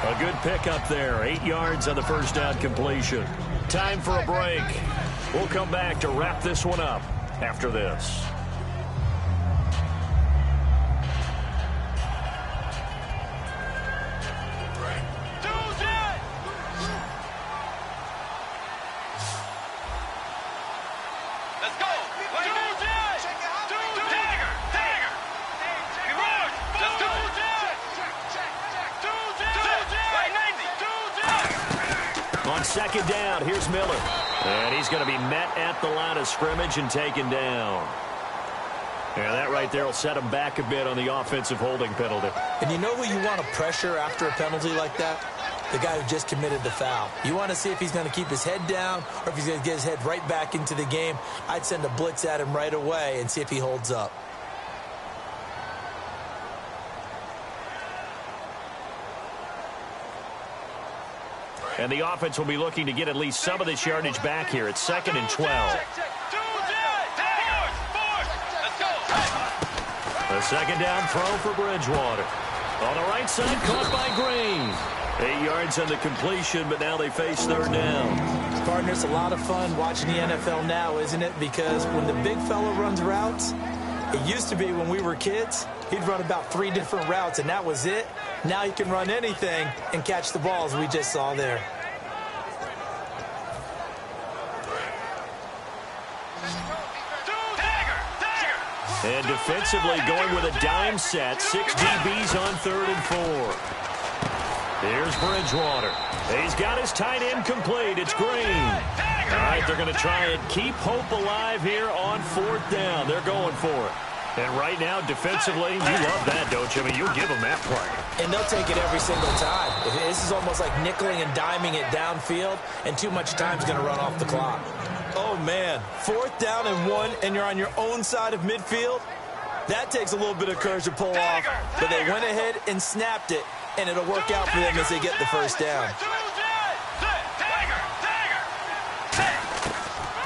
A good pickup there. 8 yards on the first down completion. Time for a break. We'll come back to wrap this one up after this. On second down, here's Miller. And he's going to be met at the line of scrimmage and taken down. And that right there will set him back a bit on the offensive holding penalty. And you know who you want to pressure after a penalty like that? The guy who just committed the foul. You want to see if he's going to keep his head down or if he's going to get his head right back into the game. I'd send a blitz at him right away and see if he holds up. And the offense will be looking to get at least some of this yardage back here. It's 2nd and 12. The second down throw for Bridgewater. On the right side, caught by Green. 8 yards on the completion, but now they face third down. Partner, it's a lot of fun watching the NFL now, isn't it? Because when the big fella runs routes, it used to be when we were kids, he'd run about 3 different routes, and that was it. Now he can run anything and catch the balls we just saw there. And defensively going with a dime set. 6 DBs on 3rd and 4. Here's Bridgewater. He's got his tight end complete. It's Green. All right, they're going to try and keep hope alive here on 4th down. They're going for it. And right now, defensively, you love that, don't you? I mean, you'll give them that play. And they'll take it every single time. This is almost like nickeling and diming it downfield, and too much time's going to run off the clock. Oh, man. 4th down and 1, and you're on your own side of midfield? That takes a little bit of courage to pull off, but they went ahead and snapped it, and it'll work out for them as they get the first down.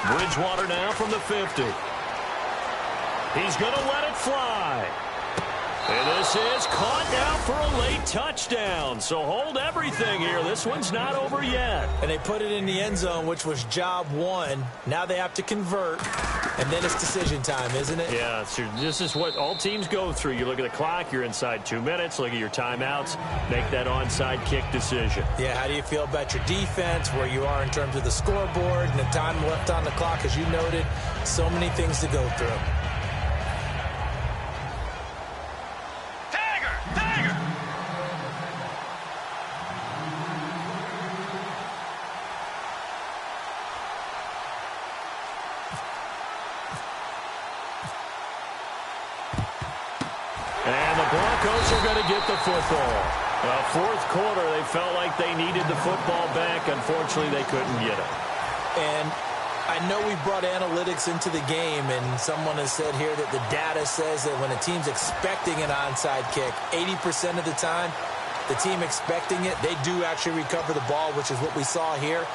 Bridgewater now from the 50. He's going to let it fly. And this is caught now for a late touchdown. So hold everything here. This one's not over yet. And they put it in the end zone, which was job 1. Now they have to convert, and then it's decision time, isn't it? Yeah, so this is what all teams go through. You look at the clock, you're inside 2 minutes, look at your timeouts, make that onside kick decision. Yeah, how do you feel about your defense, where you are in terms of the scoreboard and the time left on the clock, as you noted? So many things to go through. And the Broncos are going to get the football. Fourth quarter, they felt like they needed the football back. Unfortunately, they couldn't get it. And I know we brought analytics into the game, and someone has said here that the data says that when a team's expecting an onside kick, 80% of the time, the team expecting it, they do actually recover the ball, which is what we saw here.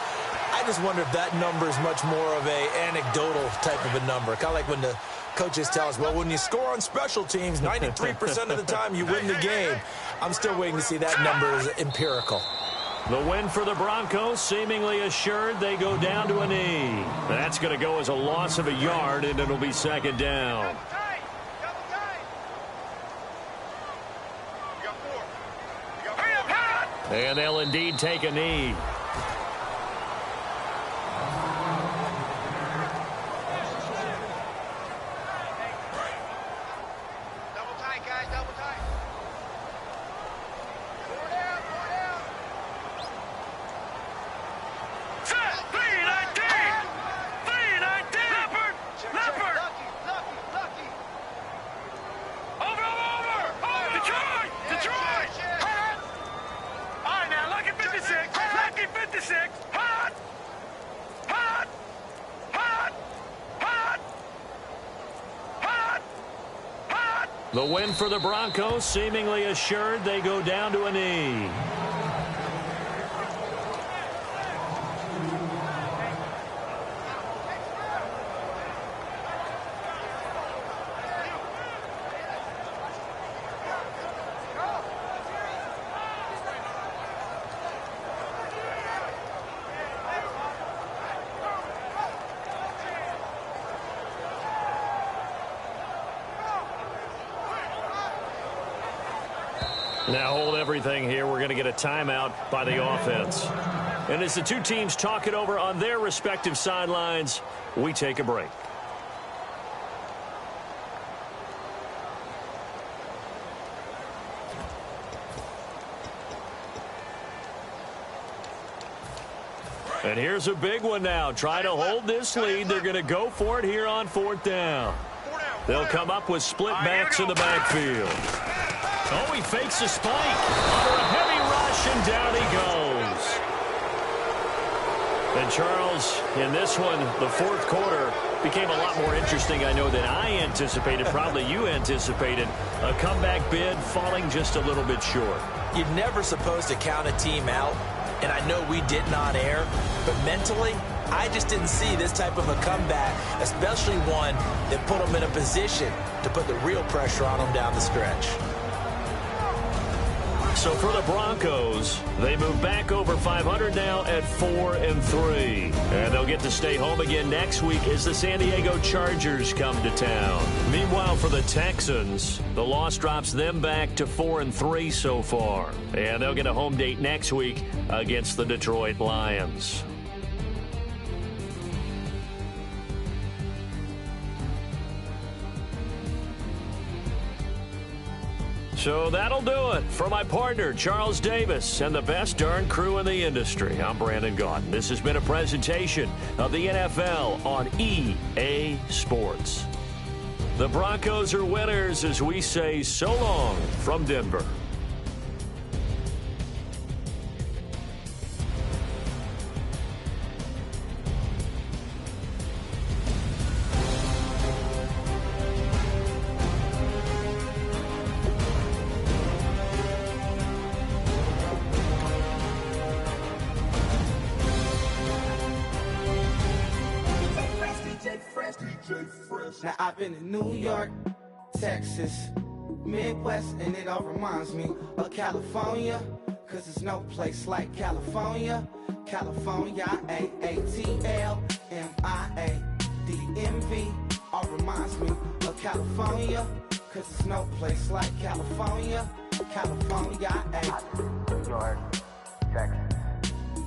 I just wonder if that number is much more of a anecdotal type of a number. Kind of like when the coaches tell us, well, when you score on special teams, 93% of the time you win the game. I'm still waiting to see that number is empirical. The win for the Broncos seemingly assured. They go down to a knee. That's going to go as a loss of a yard, and it'll be 2nd down. And they'll indeed take a knee. The win for the Broncos seemingly assured. They go down to a knee. Now hold everything here. We're going to get a timeout by the offense. And as the two teams talk it over on their respective sidelines, we take a break. And here's a big one now. Try to hold this lead. They're going to go for it here on 4th down. They'll come up with split backs in the backfield. Oh, he fakes a spike. Under a heavy rush, and down he goes. And Charles, in this one, the 4th quarter became a lot more interesting, I know, than I anticipated. Probably you anticipated. A comeback bid falling just a little bit short. You're never supposed to count a team out, and I know we did not err, but mentally, I just didn't see this type of a comeback, especially one that put them in a position to put the real pressure on them down the stretch. So for the Broncos, they move back over 500 now at 4-3. And they'll get to stay home again next week as the San Diego Chargers come to town. Meanwhile, for the Texans, the loss drops them back to 4-3 so far. And they'll get a home date next week against the Detroit Lions. So that'll do it. For my partner, Charles Davis, and the best darn crew in the industry, I'm Brandon Gaudin. This has been a presentation of the NFL on EA Sports. The Broncos are winners as we say so long from Denver. Now I've been in New York, Texas, Midwest, and it all reminds me of California, cause there's no place like California. California, A-A-T-L-M-I-A-D-M-V, all reminds me of California, cause there's no place like California. California, New York, Texas,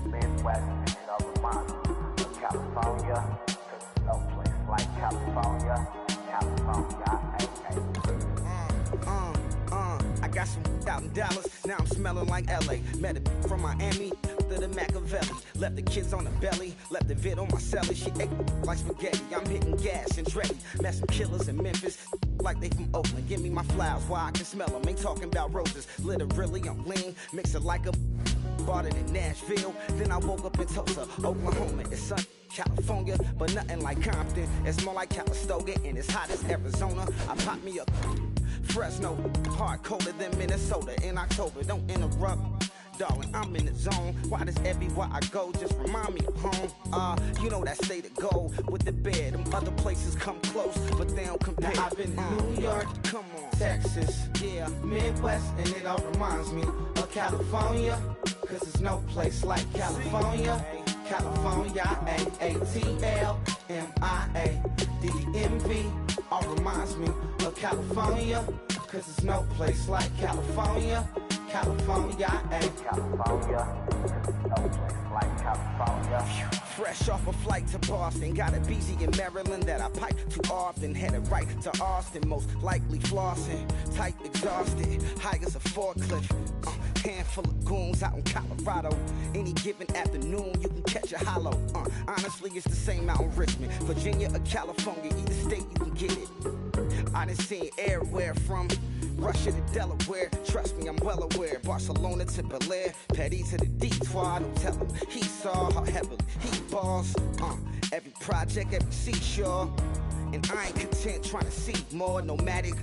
Midwest, and it all reminds me of California, cause there's no place like California, California, I got some out in Dallas, now I'm smelling like LA. Met a from Miami to the Machiavelli. Left the kids on the belly, left the vid on my celly. She ate like spaghetti, I'm hitting gas and Dreddy. Met some killers in Memphis, like they from Oakland. Give me my flowers while I can smell them. Ain't talking about roses, literally I'm lean. Mix it like a bought it in Nashville. Then I woke up in Tulsa, Oklahoma. It's sun. California, but nothing like Compton. It's more like Calistoga, and it's hot as Arizona. I pop me up Fresno, hard colder than Minnesota in October. Don't interrupt, darling, I'm in the zone. Why does everywhere I go just remind me of home? You know that state of gold with the bed. Them other places come close, but they don't compare. Now I've been to New York, come on, Texas, yeah, Midwest, and it all reminds me of California, cause there's no place like California. California, A-A-T-L-M-I-A-D-M-V, all reminds me of California, cause there's no place like California. California, California, no place like California. Fresh off a flight to Boston, got a BZ in Maryland that I pipe too often. Headed right to Austin, most likely flossing. Tight, exhausted, high as a forklift. Handful of goons out in Colorado. Any given afternoon, you can catch a hollow. Honestly, it's the same out in Richmond, Virginia or California. Either state, you can get it. I done seen everywhere from Russia to Delaware. Trust me, I'm well aware. Barcelona to Bel Air, Petty to the Detroit. Don't tell him he saw how heavily he balls. Every project, every seashore. And I ain't content trying to see more nomadic.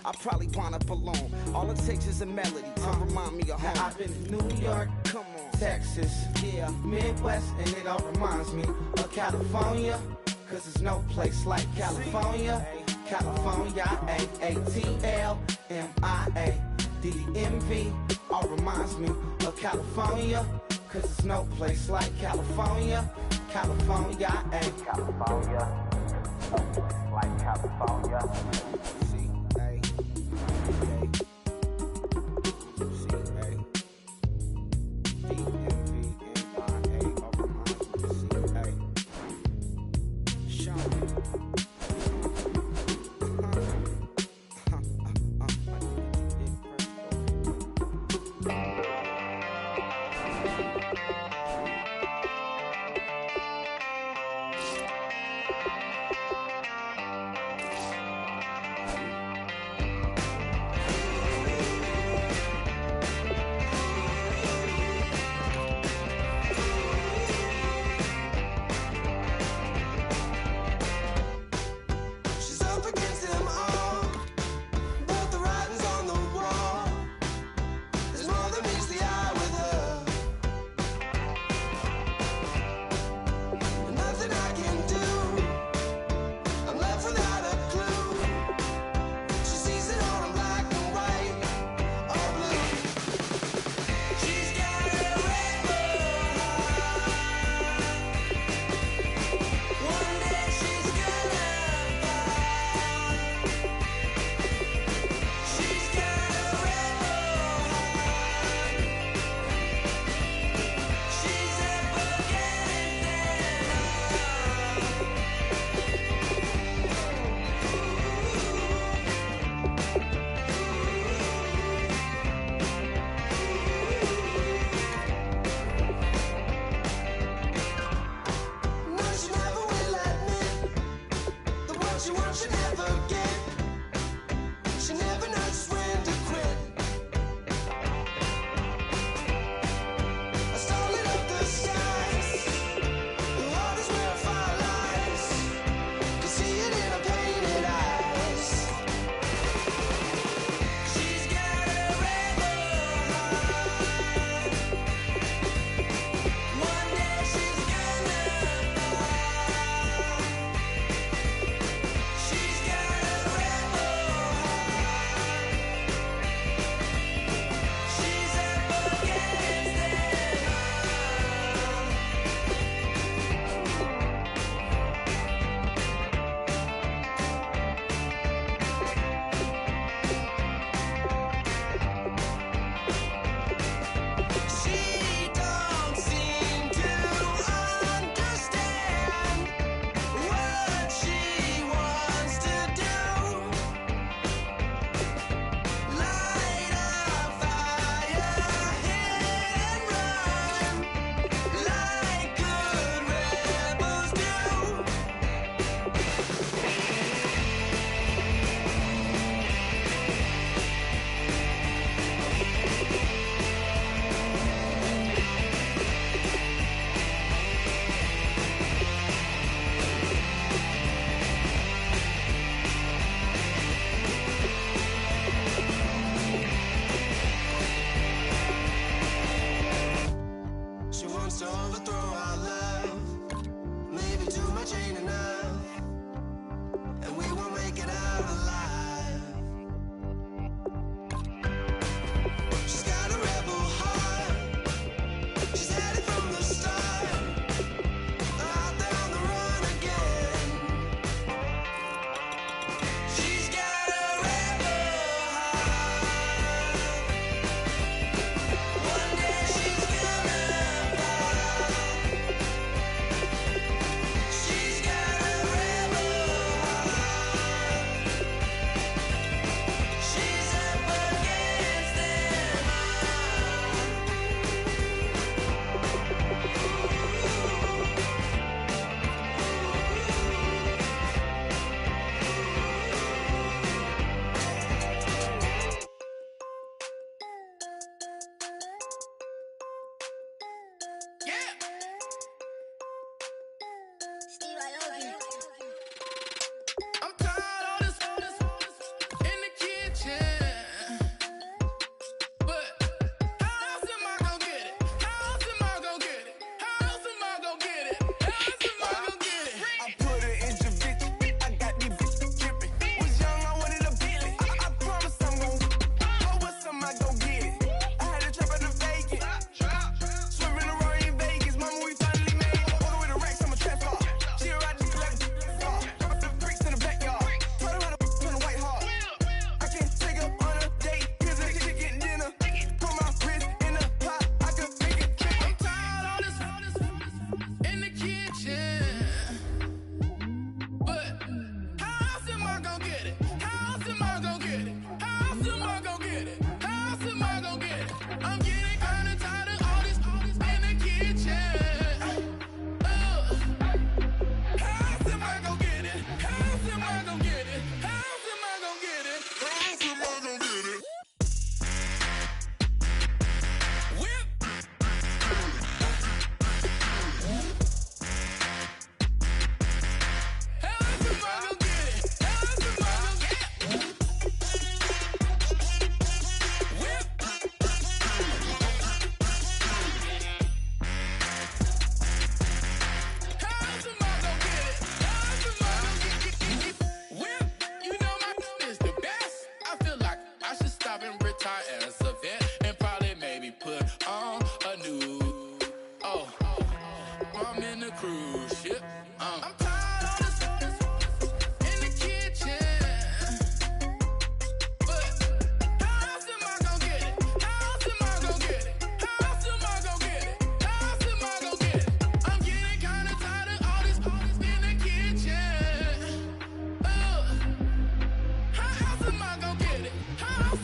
I probably wind up alone. All it takes is a melody to remind me of home. Now I've been to New York, Come on. Texas, Yeah. Midwest, and it all reminds me of California. Cause there's no place like California. California, A-A-T-L-M-I-A-D-D-M-V. All reminds me of California. Cause there's no place like California. California, California, no place like California.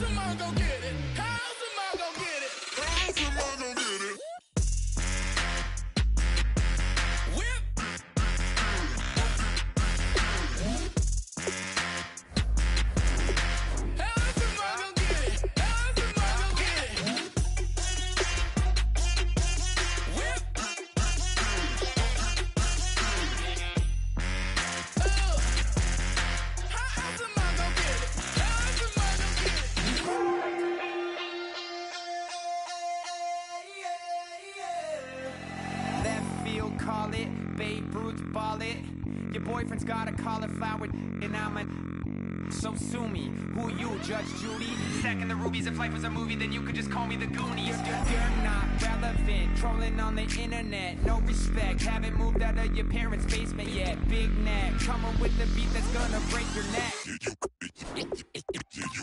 am I gonna get it? How else am I gonna get it? How else am I gonna get it? Whip. How else am I gonna get it? How else am I gonna get it? Whip. Oh. How else am I gonna get it? How else am I gonna get it? Left field, call it. Babe Ruth, ball it. Your boyfriend's got a cauliflower, and I'm a. So sue me. Who you, Judge Judy? Stacking the rubies. If life was a movie, then you could just call me the Goonies. You're not relevant. Trolling on the internet. No respect. Haven't moved out of your parents' basement yet. Big neck. Coming with the beat that's gonna break your neck. You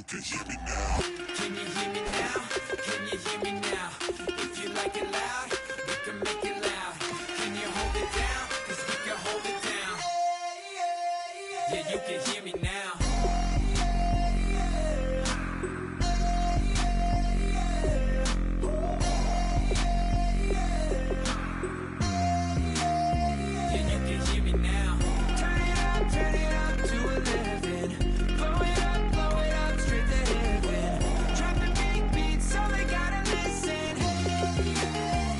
can hear me now. Can you hear me now? Can you hear me now? If you like it loud, we can make it loud. Can you hold it down? 'Cause we can hold it down. Yeah, you can hear me now. Yeah, you can hear me now. Turn it up to 11. Blow it up, straight to heaven. Drop the big beats, so they gotta listen.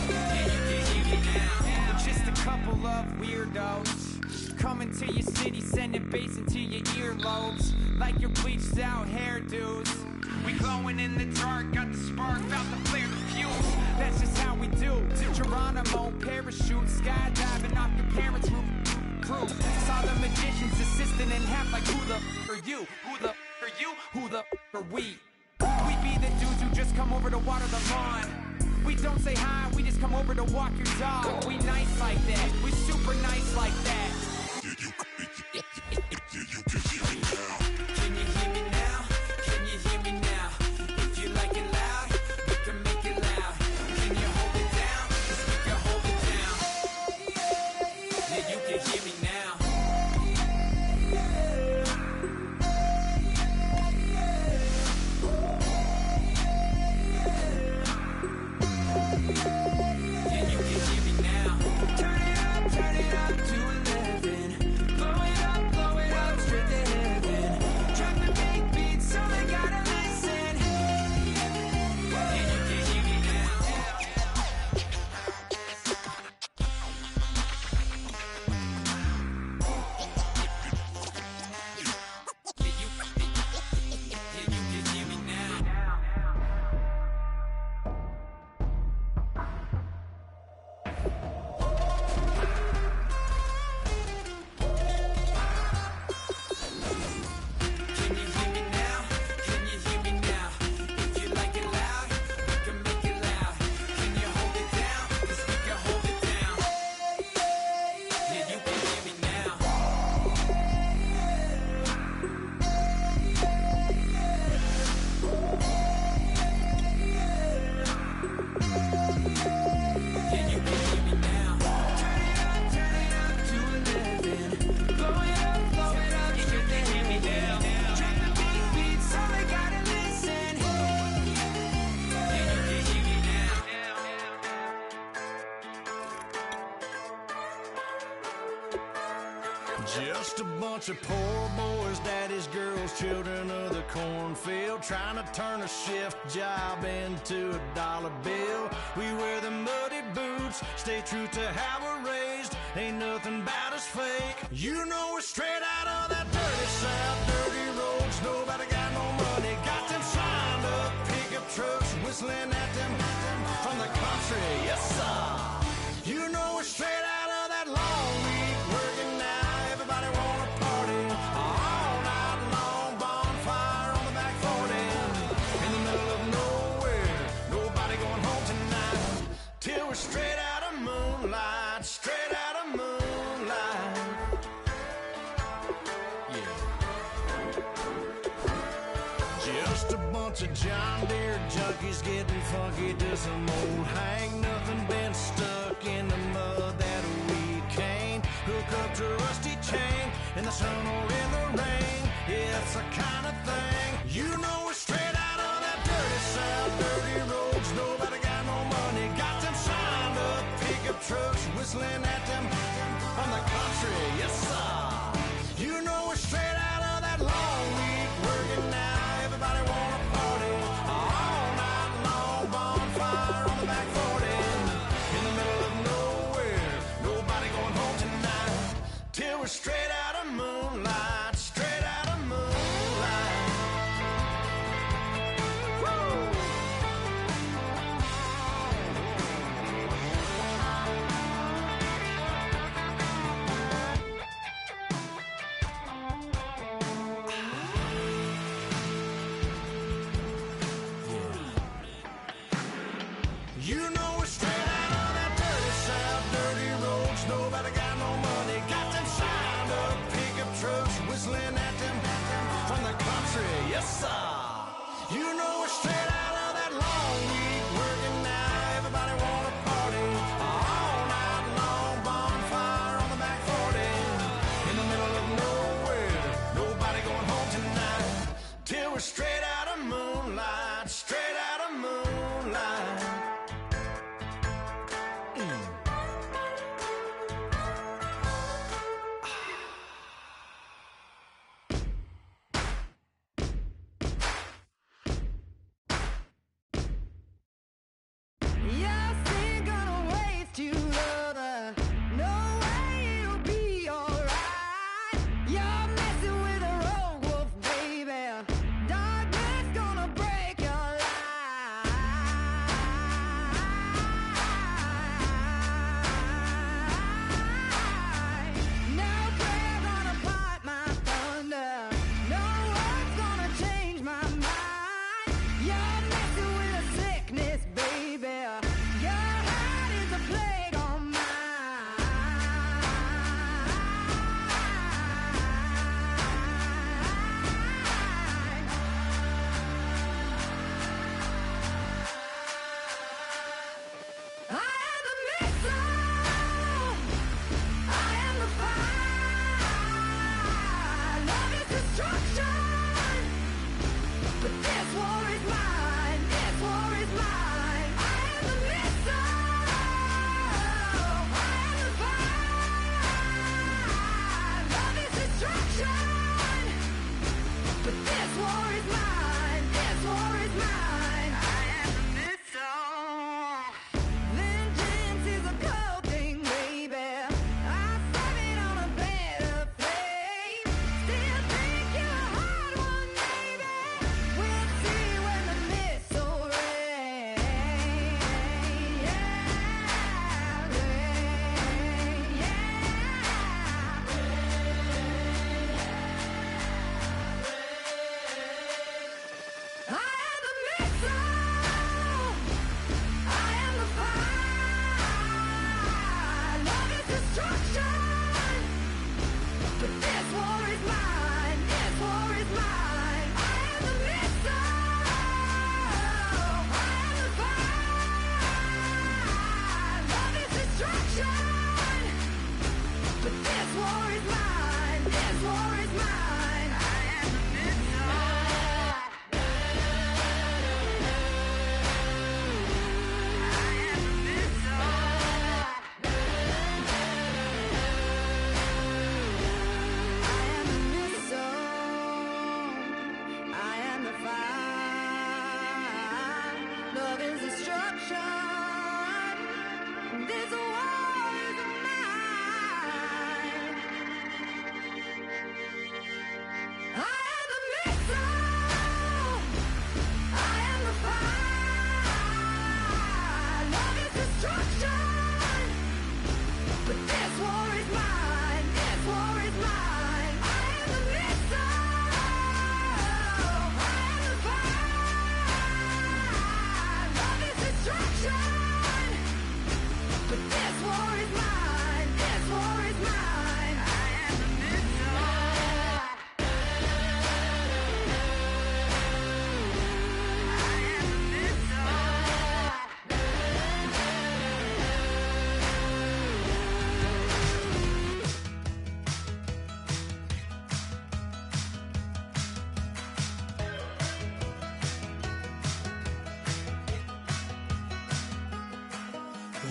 Yeah, you can hear me now. Just a couple of weirdos coming to your city, sending bass into your earlobes like your bleached out hairdos. We glowing in the dark, got the spark, about to flare the fuse. That's just how we do. To Geronimo, parachute, skydiving off your parents' roof. Crew. Saw the magician's assistant in half like who the are you? Who the are you? Who the are we? We be the dudes who just come over to water the lawn. We don't say hi, we just come over to walk your dog. We nice like that, we super nice like that. You can hear me now. Can you hear me now? Can you hear me now? If you like it loud, we can make it loud. Can you hold it down? 'Cause we can hold it down. Yeah, you can hear me now. Yeah, you can hear me now. Turn it up to 11. Blow it up, straight to heaven. Drop the big beats, so they gotta listen. Yeah, you can hear me now. Yeah, you can hear me now. Can you hear me now? Can you hear me now? If you like it loud, we can make it loud. Can you hold it down? 'Cause we can hold it down. Yeah, you can hear me now. Yeah, you can hear me now. Turn it up to 11. Blow it up, straight to heaven. Drop the big beats, so they gotta listen. Yeah, you can hear me now. Just a bunch of poor boys, daddy's girls, children of the cornfield, trying to turn a shift job into a dollar bill. We wear the muddy boots, stay true to how we're raised. Ain't nothing about us fake. You know we're straight out of that dirty south, dirty roads. Nobody got no money, got them signed up pickup trucks, whistling at them from the country. Yes, sir. You know we're straight out of that long week working now. Everybody wanna party all night long, bonfire on the back 40 in the middle of nowhere. Nobody going home tonight till we're straight out of moonlight, straight out of moonlight. Yeah. Just a bunch of John Deere junkies getting funky to some old hang. Nothing been stuck in the mud that we can't hook up to a rusty chain in the sun or in the rain. Yeah, it's the kind of thing you know we're straight out of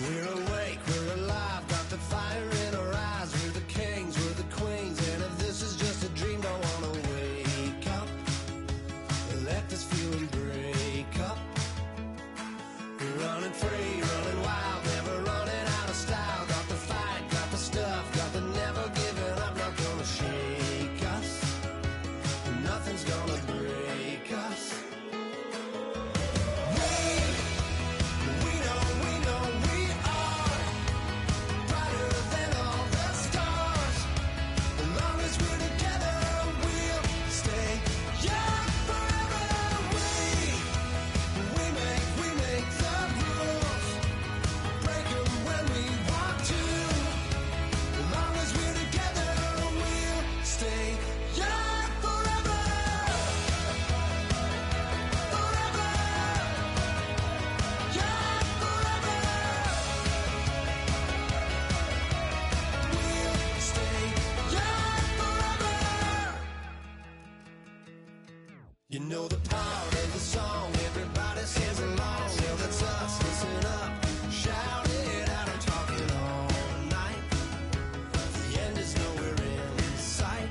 We're awake, we're alive, got the fire in our eyes. We're the kings, we're the queens, and if this is just a dream, don't wanna wake up. Let this feeling break up. We're running free, running wild, never running out of style. Got the fight, got the stuff, got the never giving up. Not gonna shake us, nothing's gonna break us. You know the part of the song, everybody sings along. Well, that's us, listen up, shout it out, I'm talking all night. The end is nowhere in sight.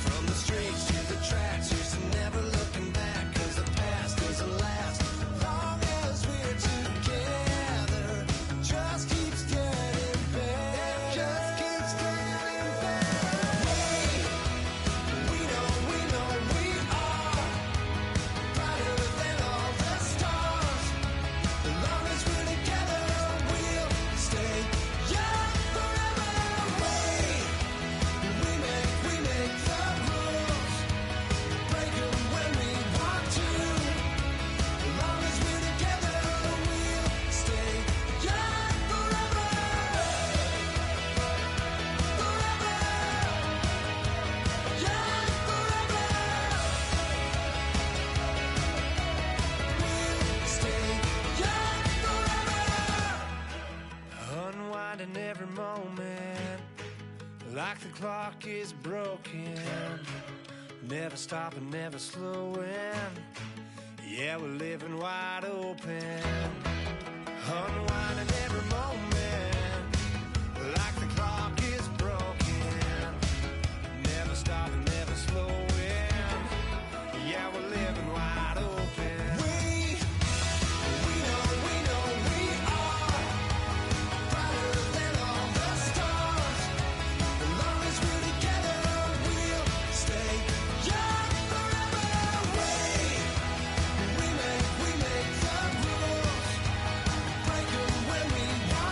From the streets to the tracks, here's to never looking back, 'cause the past doesn't last. Long as we're together, just keeps getting better. Just keeps getting better. We know we are brighter than all the stars. As long as we're together, we'll stay young forever. We make the rules, break them when we want to. As long as we're together, we'll stay young forever. Forever. Young forever. We'll stay young forever. Unwinding every moment, like the clock is broken. Never stopping, never slowing. Yeah, we're living wide open. Unwinding every moment, like the clock is broken. Never stopping, never slowing. Yeah, we're living wide open. We know we are brighter than all the stars. As long as we're together, we'll stay young forever. We make the rules, break them when we want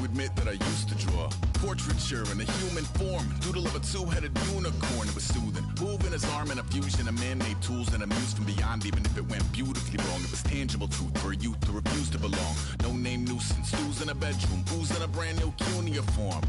admit that I used to draw portraiture in a human form, doodle of a two-headed unicorn. It was soothing, moving his arm in a fusion of man-made tools and amused from beyond. Even if it went beautifully wrong, it was tangible truth for a youth who refused to belong. No name nuisance, who's in a bedroom, who's in a brand new cuneiform.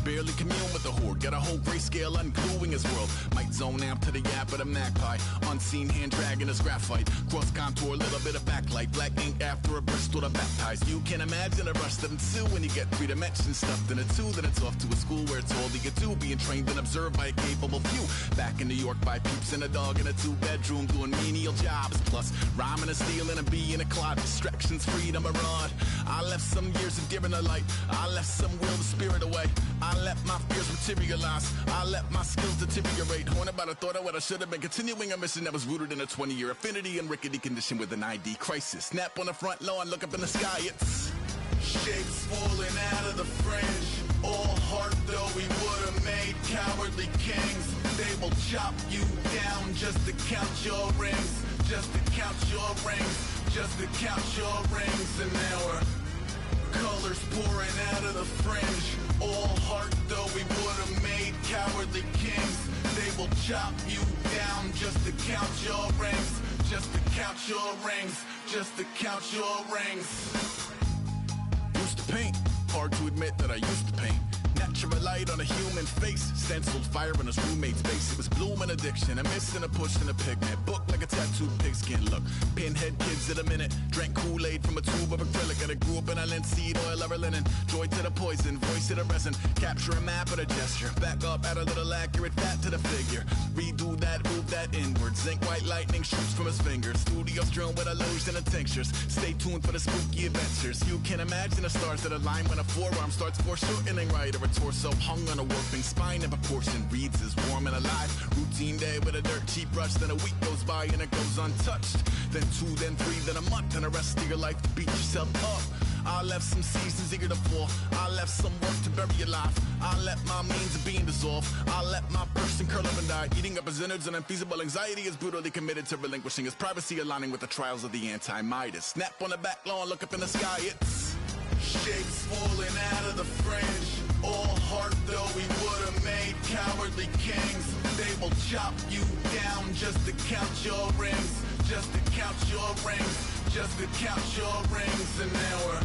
Barely commune with the horde, got a whole grayscale ungluing his world. Might zone out to the yap of the magpie, unseen hand dragging his graphite. Cross contour, little bit of backlight, black ink after a Bristol to baptize. You can imagine a rush that ensue when you get three dimensions stuffed in a two. Then it's off to a school where it's all you get to, being trained and observed by a capable few. Back in New York by peeps and a dog in a two-bedroom doing menial jobs. Plus rhyming and stealing and being a clod, distractions, freedom, a rod. I left some years of deer in the light, I left some will the spirit away. I let my fears materialize, I let my skills deteriorate. Horn about a thought of what I should have been, continuing a mission that was rooted in a 20-year affinity and rickety condition with an ID crisis. Snap on the front lawn, look up in the sky, it's shapes falling out of the fringe. All heart though we would have made cowardly kings. They will chop you down just to count your rings, just to count your rings, just to count your rings. And now we're colors pouring out of the fringe. All heart though we would have made cowardly kings. They will chop you down just to count your rings, just to count your rings, just to count your rings. Used to paint, hard to admit that I used to paint. Natural light on a human face, stenciled fire in his roommate's face. It was bloom and addiction, a miss and a push and a pigment. Book like a tattooed pigskin look. Pinhead kids at a minute, drank Kool-Aid from a tube of acrylic. And I grew up in a linseed oil or a linen. Joy to the poison, voice to the resin. Capture a map of a gesture. Back up, add a little accurate fat to the figure. Redo that, move that inward. Zinc white lightning shoots from his fingers. Studio strewn with illusion and tinctures. Stay tuned for the spooky adventures. You can imagine the stars that align when a forearm starts foreshortening right, or a torso hung on a warping spine in proportion. Reads as warm and alive. Routine day with a dirt cheap brush. Then a week goes by and it goes untouched. Then 2, then 3, then a month, and the rest of your life to beat yourself up. I left some seasons eager to fall. I left some work to bury alive. I let my means of being dissolve. I let my person curl up and die. Eating up his innards and unfeasible anxiety is brutally committed to relinquishing his privacy, aligning with the trials of the anti-Midas. Snap on the back lawn, look up in the sky, it's shapes falling out of the fringe. All heart though we would have made cowardly kings. They will chop you down just to count your rings, just to count your rings, just to count your rings. And now we're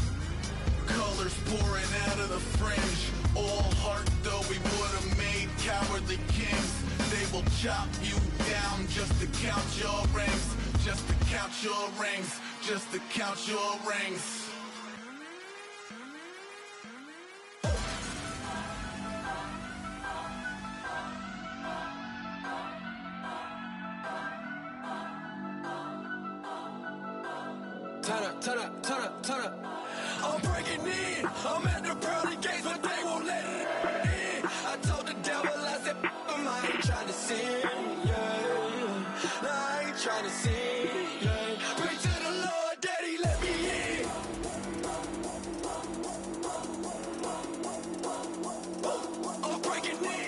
colors pouring out of the fringe. All heart though we would have made cowardly kings. They will chop you down just to count your rings, just to count your rings, just to count your rings. Turn up, turn up, turn up, turn up. I'm breaking in. I'm at the pearly gates, but they won't let it in. I told the devil, I said, I ain't trying to sin, yeah. No, I ain't trying to sin, yeah. Pray to the Lord, Daddy, let me in. I'm breaking in.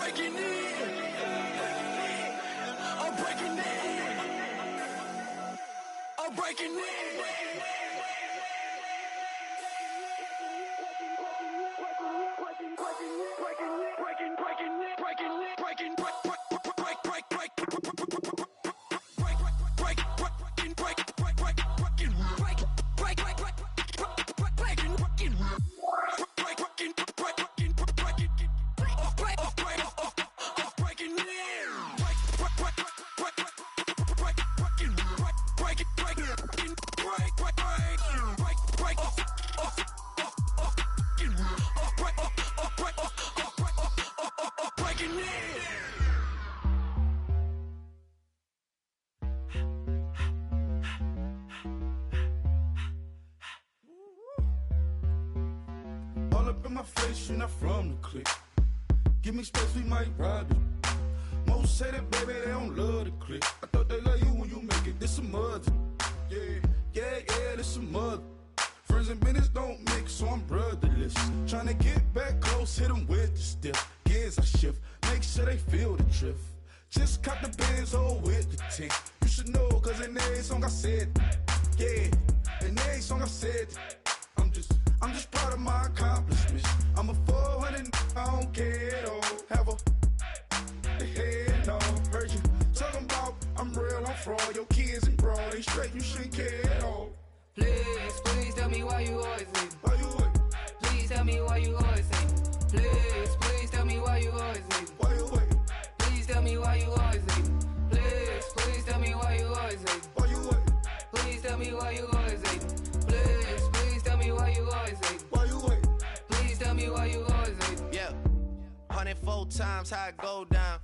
breaking in. I'm breaking in. I'm breaking in. All up in my face, you're not from the clique. Give me space, we might rob it. Most say that, baby, they don't love the clique. I thought they love you when you make it. This a mother. Yeah, this some mother. Friends and business don't mix, so I'm brotherless. Tryna get back close, hit them with the stiff. Gears I shift, make sure they feel the drift. Just caught the Benz, hold with the tick. You should know, cause in every song I said, yeah, in every song I said, I'm just proud of my accomplishments. I'm a 400, I don't care at all. Have a head, no, heard you talking about I'm real, I'm fraud. Your kids and broad, they straight, you shouldn't care at all. Please tell me why you always leave. Why you wait? Please tell me why you always leave. Please tell me why you always leave. Why you wait? Please tell me why you always leave. Please tell me why you always leave. Why you wait? Please tell me why you always leave. Please tell me why you always leave. Why you wait? Please tell me why you always leave. Yeah, 104 times how it go down.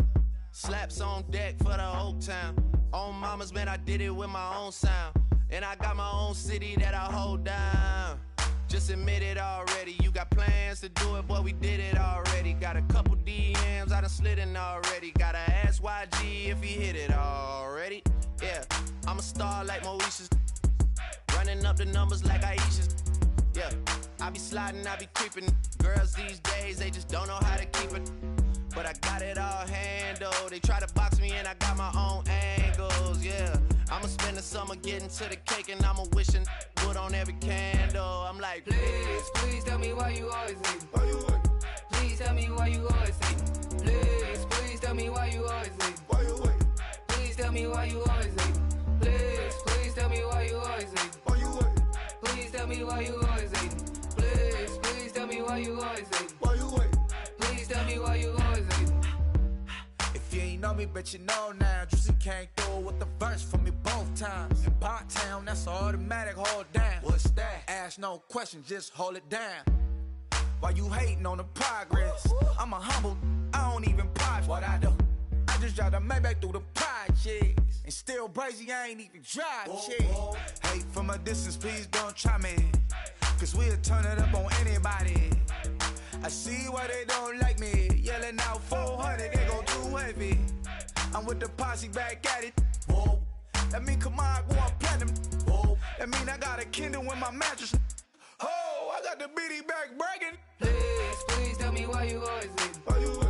Slaps on deck for the whole town. On mamas, man, I did it with my own sound. And I got my own city that I hold down. Just admit it already. You got plans to do it, boy, we did it already. Got a couple DMs, I done slid in already. Gotta ask YG if he hit it already. Yeah, I'm a star like Moesha's. Running up the numbers like Aisha's. Yeah, I be sliding, I be creeping. Girls these days, they just don't know how to keep it. But I got it all handled. They try to box me and I got my own angles, yeah. I'ma spend the summer getting to the cake and I'ma wishing wood on every candle. I'm like, please tell me why you always leave. Why you wait? Please tell me why you always leave. Please tell me why you always leave. Why you wait? Please tell me why you always leave. Please tell me why you always leave. Why you wait? Please tell me why you always leave. Please tell me why you always leave. Why you wait? Please tell me why you always leave. If you ain't know me, bet you know now. Juicy came through with the verse for me both times. In Pot Town, that's automatic, hold down. What's that? Ask no question, just hold it down. Why you hating on the progress? I'm a humble, I don't even pop what I do. I just drive the Maybach through the projects. And still brazy, I ain't even drive shit. Hate from a distance, please don't try me. Cause we'll turn it up on anybody. I see why they don't like me. Yelling out 400, they go too heavy. I'm with the posse back at it. Whoa. That mean come on, go on platinum. Whoa. That mean I got a Kindle in my mattress. Oh, I got the BD back breaking. Please tell me why you always leave. Why you wait?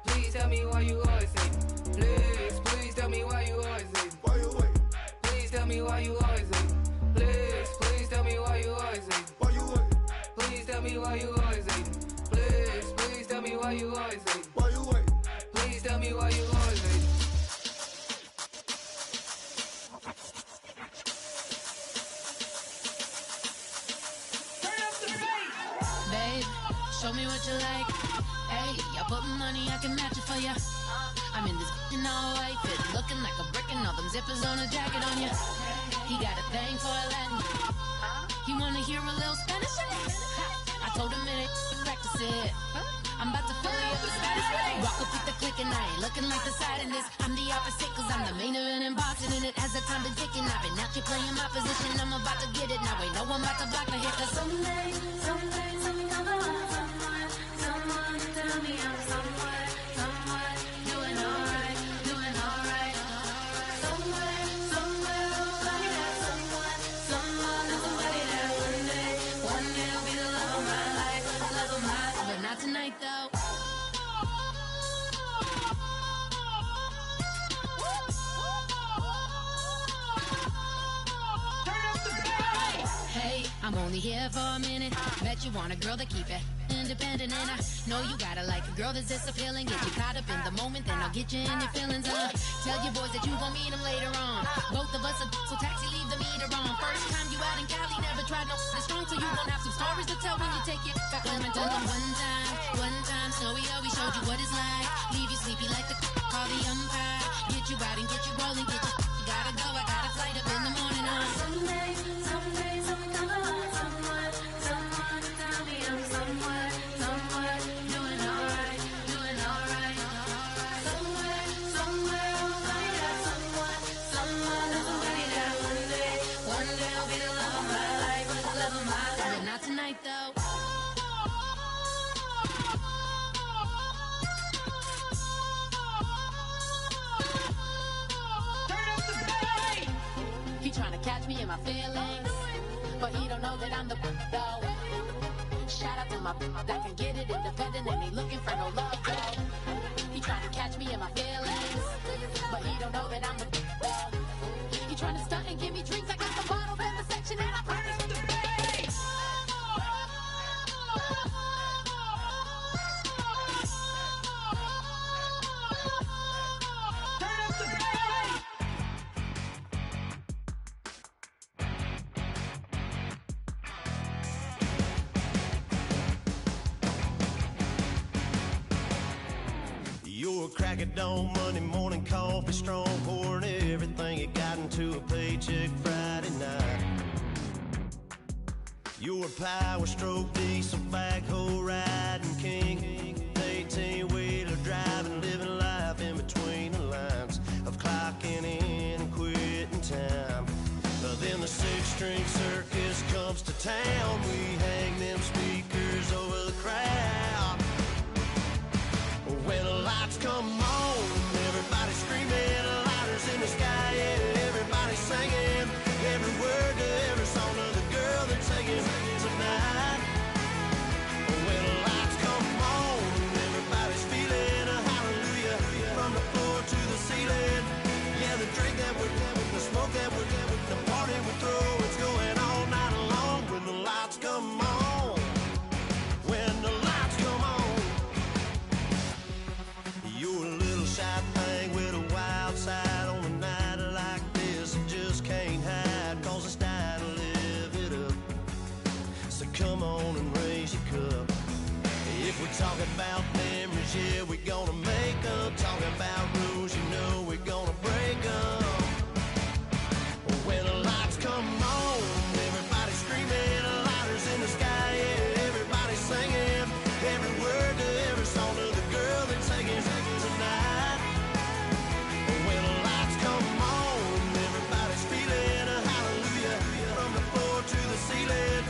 Please tell me why you always leave. Please tell me why you always leave. Why you wait? Please tell me why you always leave. Please tell me why you always leave. Why you wait? Please tell me why you always leave. Please tell me why you always leave. Why you wait? Please tell me why you always leave. Babe, show me what you like. Hey, I put money, I can match it for ya. I'm in this in all white fit, looking like a brick and all them zippers on a jacket on ya. He got a thing for a Latin. He wanna hear a little Spanish? I told him it ain't practice it. I'm about to fill you up with Spanish. Walk up with the click and I ain't looking like the side in this. I'm the opposite cause I'm the main event in boxing and it has the time been ticking. I've been out here playing my position, I'm about to get it. Now ain't no one about to block me here cause someday I'm gonna find someone to tell me I'm someone doing alright. Somewhere I'll find that someone and somebody that one day will be the love of my life, but not tonight though. I'm only here for a minute. Bet you want a girl to keep it independent, and I know you gotta like a girl that's this appealing. Get you caught up in the moment, then I'll get you in your feelings. Tell your boys that you gon' meet them later on. Both of us are so taxi, leave the meter on. First time you out in Cali, never tried no this strong, so you gon' have some stories to tell when you take it back home and tell them one time, Snowy always showed you what it's like. Leave you sleepy like the call the umpire. Get you out and get you rolling, get you gotta go. I got a flight up in the morning. Someday, someone come along, someone to tell me I'm somewhere doing alright. Somewhere I'll find out someone that's somebody that one day I'll be the love of my life, but not tonight though. Catch me in my feelings, but he don't know that I'm the though. Shout out to my that can get it independent and ain't looking for no love though. He trying to catch me in my feelings, but he don't know that I'm the though. He trying to stunt and give me drinks. I got the bottle in the section and I promise to pay. You're a crack at dawn, Monday morning coffee, strong, pouring everything you got into a paycheck Friday night. You're a power stroke, diesel backhoe riding king, 18-wheeler driving, living life in between the lines of clocking in and quitting time. Then the six-string circus comes to town. We hang them speakers over the crowd. When the lights come on, everybody screaming, lighters in the sky, yeah, everybody singing, every word to every song of the girl they're taking tonight. When the lights come on, everybody's feeling a hallelujah, from the floor to the ceiling. Yeah, the drink that we're having, the smoke that we're having, the party we throw, it's going all night long. When the lights come on, when the lights come on. You're a little shy thing with a wild side on a night like this. You just can't hide, cause it's time to live it up. So come on and raise your cup. If we're talking about memories, yeah, we're gonna make them. Talking about rules, you know we're gonna break them. When the lights come on, everybody's screaming, lighters in the sky, yeah, everybody's singing, every word to every song of the girl they're taking tonight. When the lights come on, everybody's feeling a hallelujah, from the floor to the ceiling.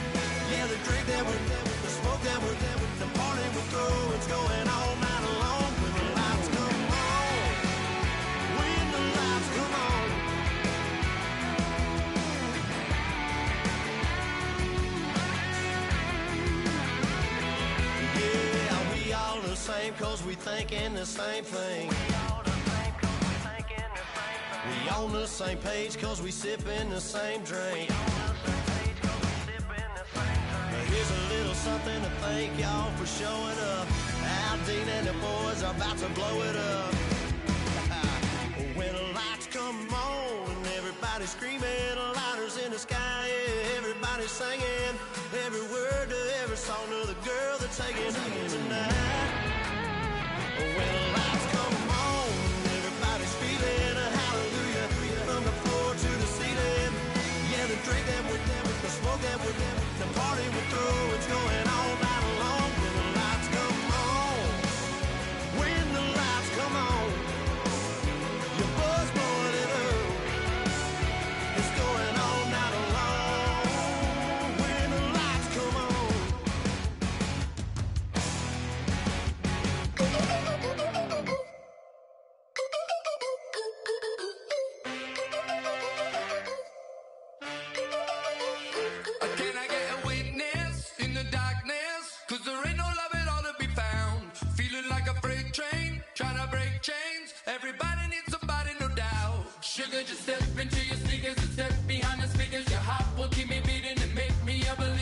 Yeah, the drink that we're having, the smoke that we're having, the party we throw, it's going all night long. When the lights come on, when the lights come on. Yeah, we all the same cause we thinking the same thing. We on the same page cause we sipping the same drink. Here's a little something to thank y'all for showing up. Aldine and the boys are about to blow it up. When the lights come on and everybody's screaming, lighters in the sky, yeah, everybody's singing, every word to every song of the girl they're taking tonight. When the lights come on, everybody's feeling a hallelujah, from the floor to the ceiling. Yeah, the drink that we're having, the smoke that we're having, the party we throw, it's going all night long. When the lights come on, when the lights come on, your buzz blowing it up, it's going all night long. When the lights come on. Can I get a witness in the darkness? Cause there ain't no love at all to be found. Feeling like a freight train, trying to break chains. Everybody needs somebody, no doubt. Sugar, just step into your sneakers and step behind the speakers. Your heart will keep me beating and make me a believer.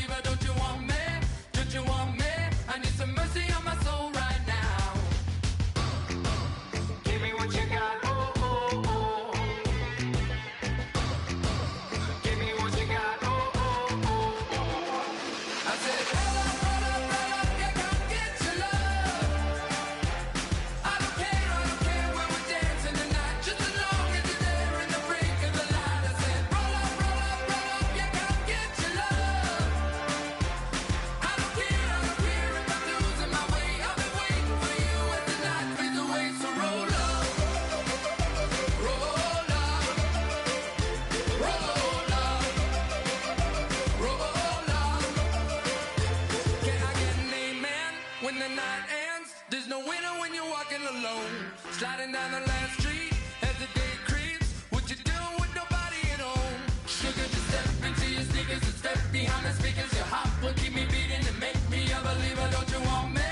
me honest because your heart will keep me beating and make me a believer. Don't you want me?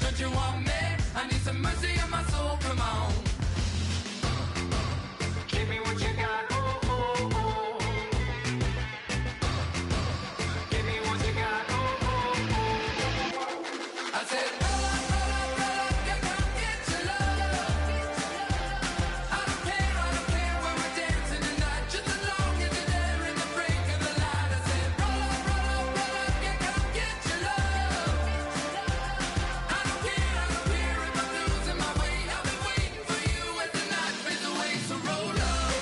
Don't you want me? I need some mercy on my soul, come on. Give me what you got, oh, oh, oh. Give me what you got, oh, oh, oh. I said, roll up, yeah, come get your love. I don't care when we're dancing tonight, just as long as you're there in the break of the light. I said, roll up, yeah, come get your love. I don't care if I'm losing my way. I've been waiting for you as the night fades away. So roll up,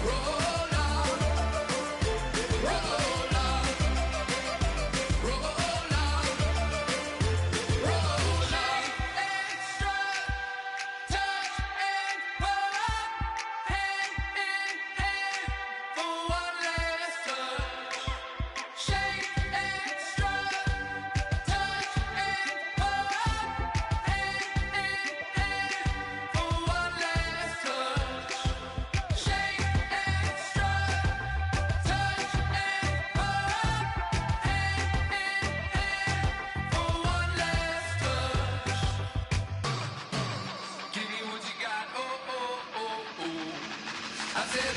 roll up, roll up, roll up, roll up. Extra, touch and pull up, hand in hand for one last touch. Shake extra, touch and pull up, hand in hand for one last touch. Shake extra, touch and pull up, hand in hand for one last touch. Give me what you got, oh, oh, oh, oh. I said,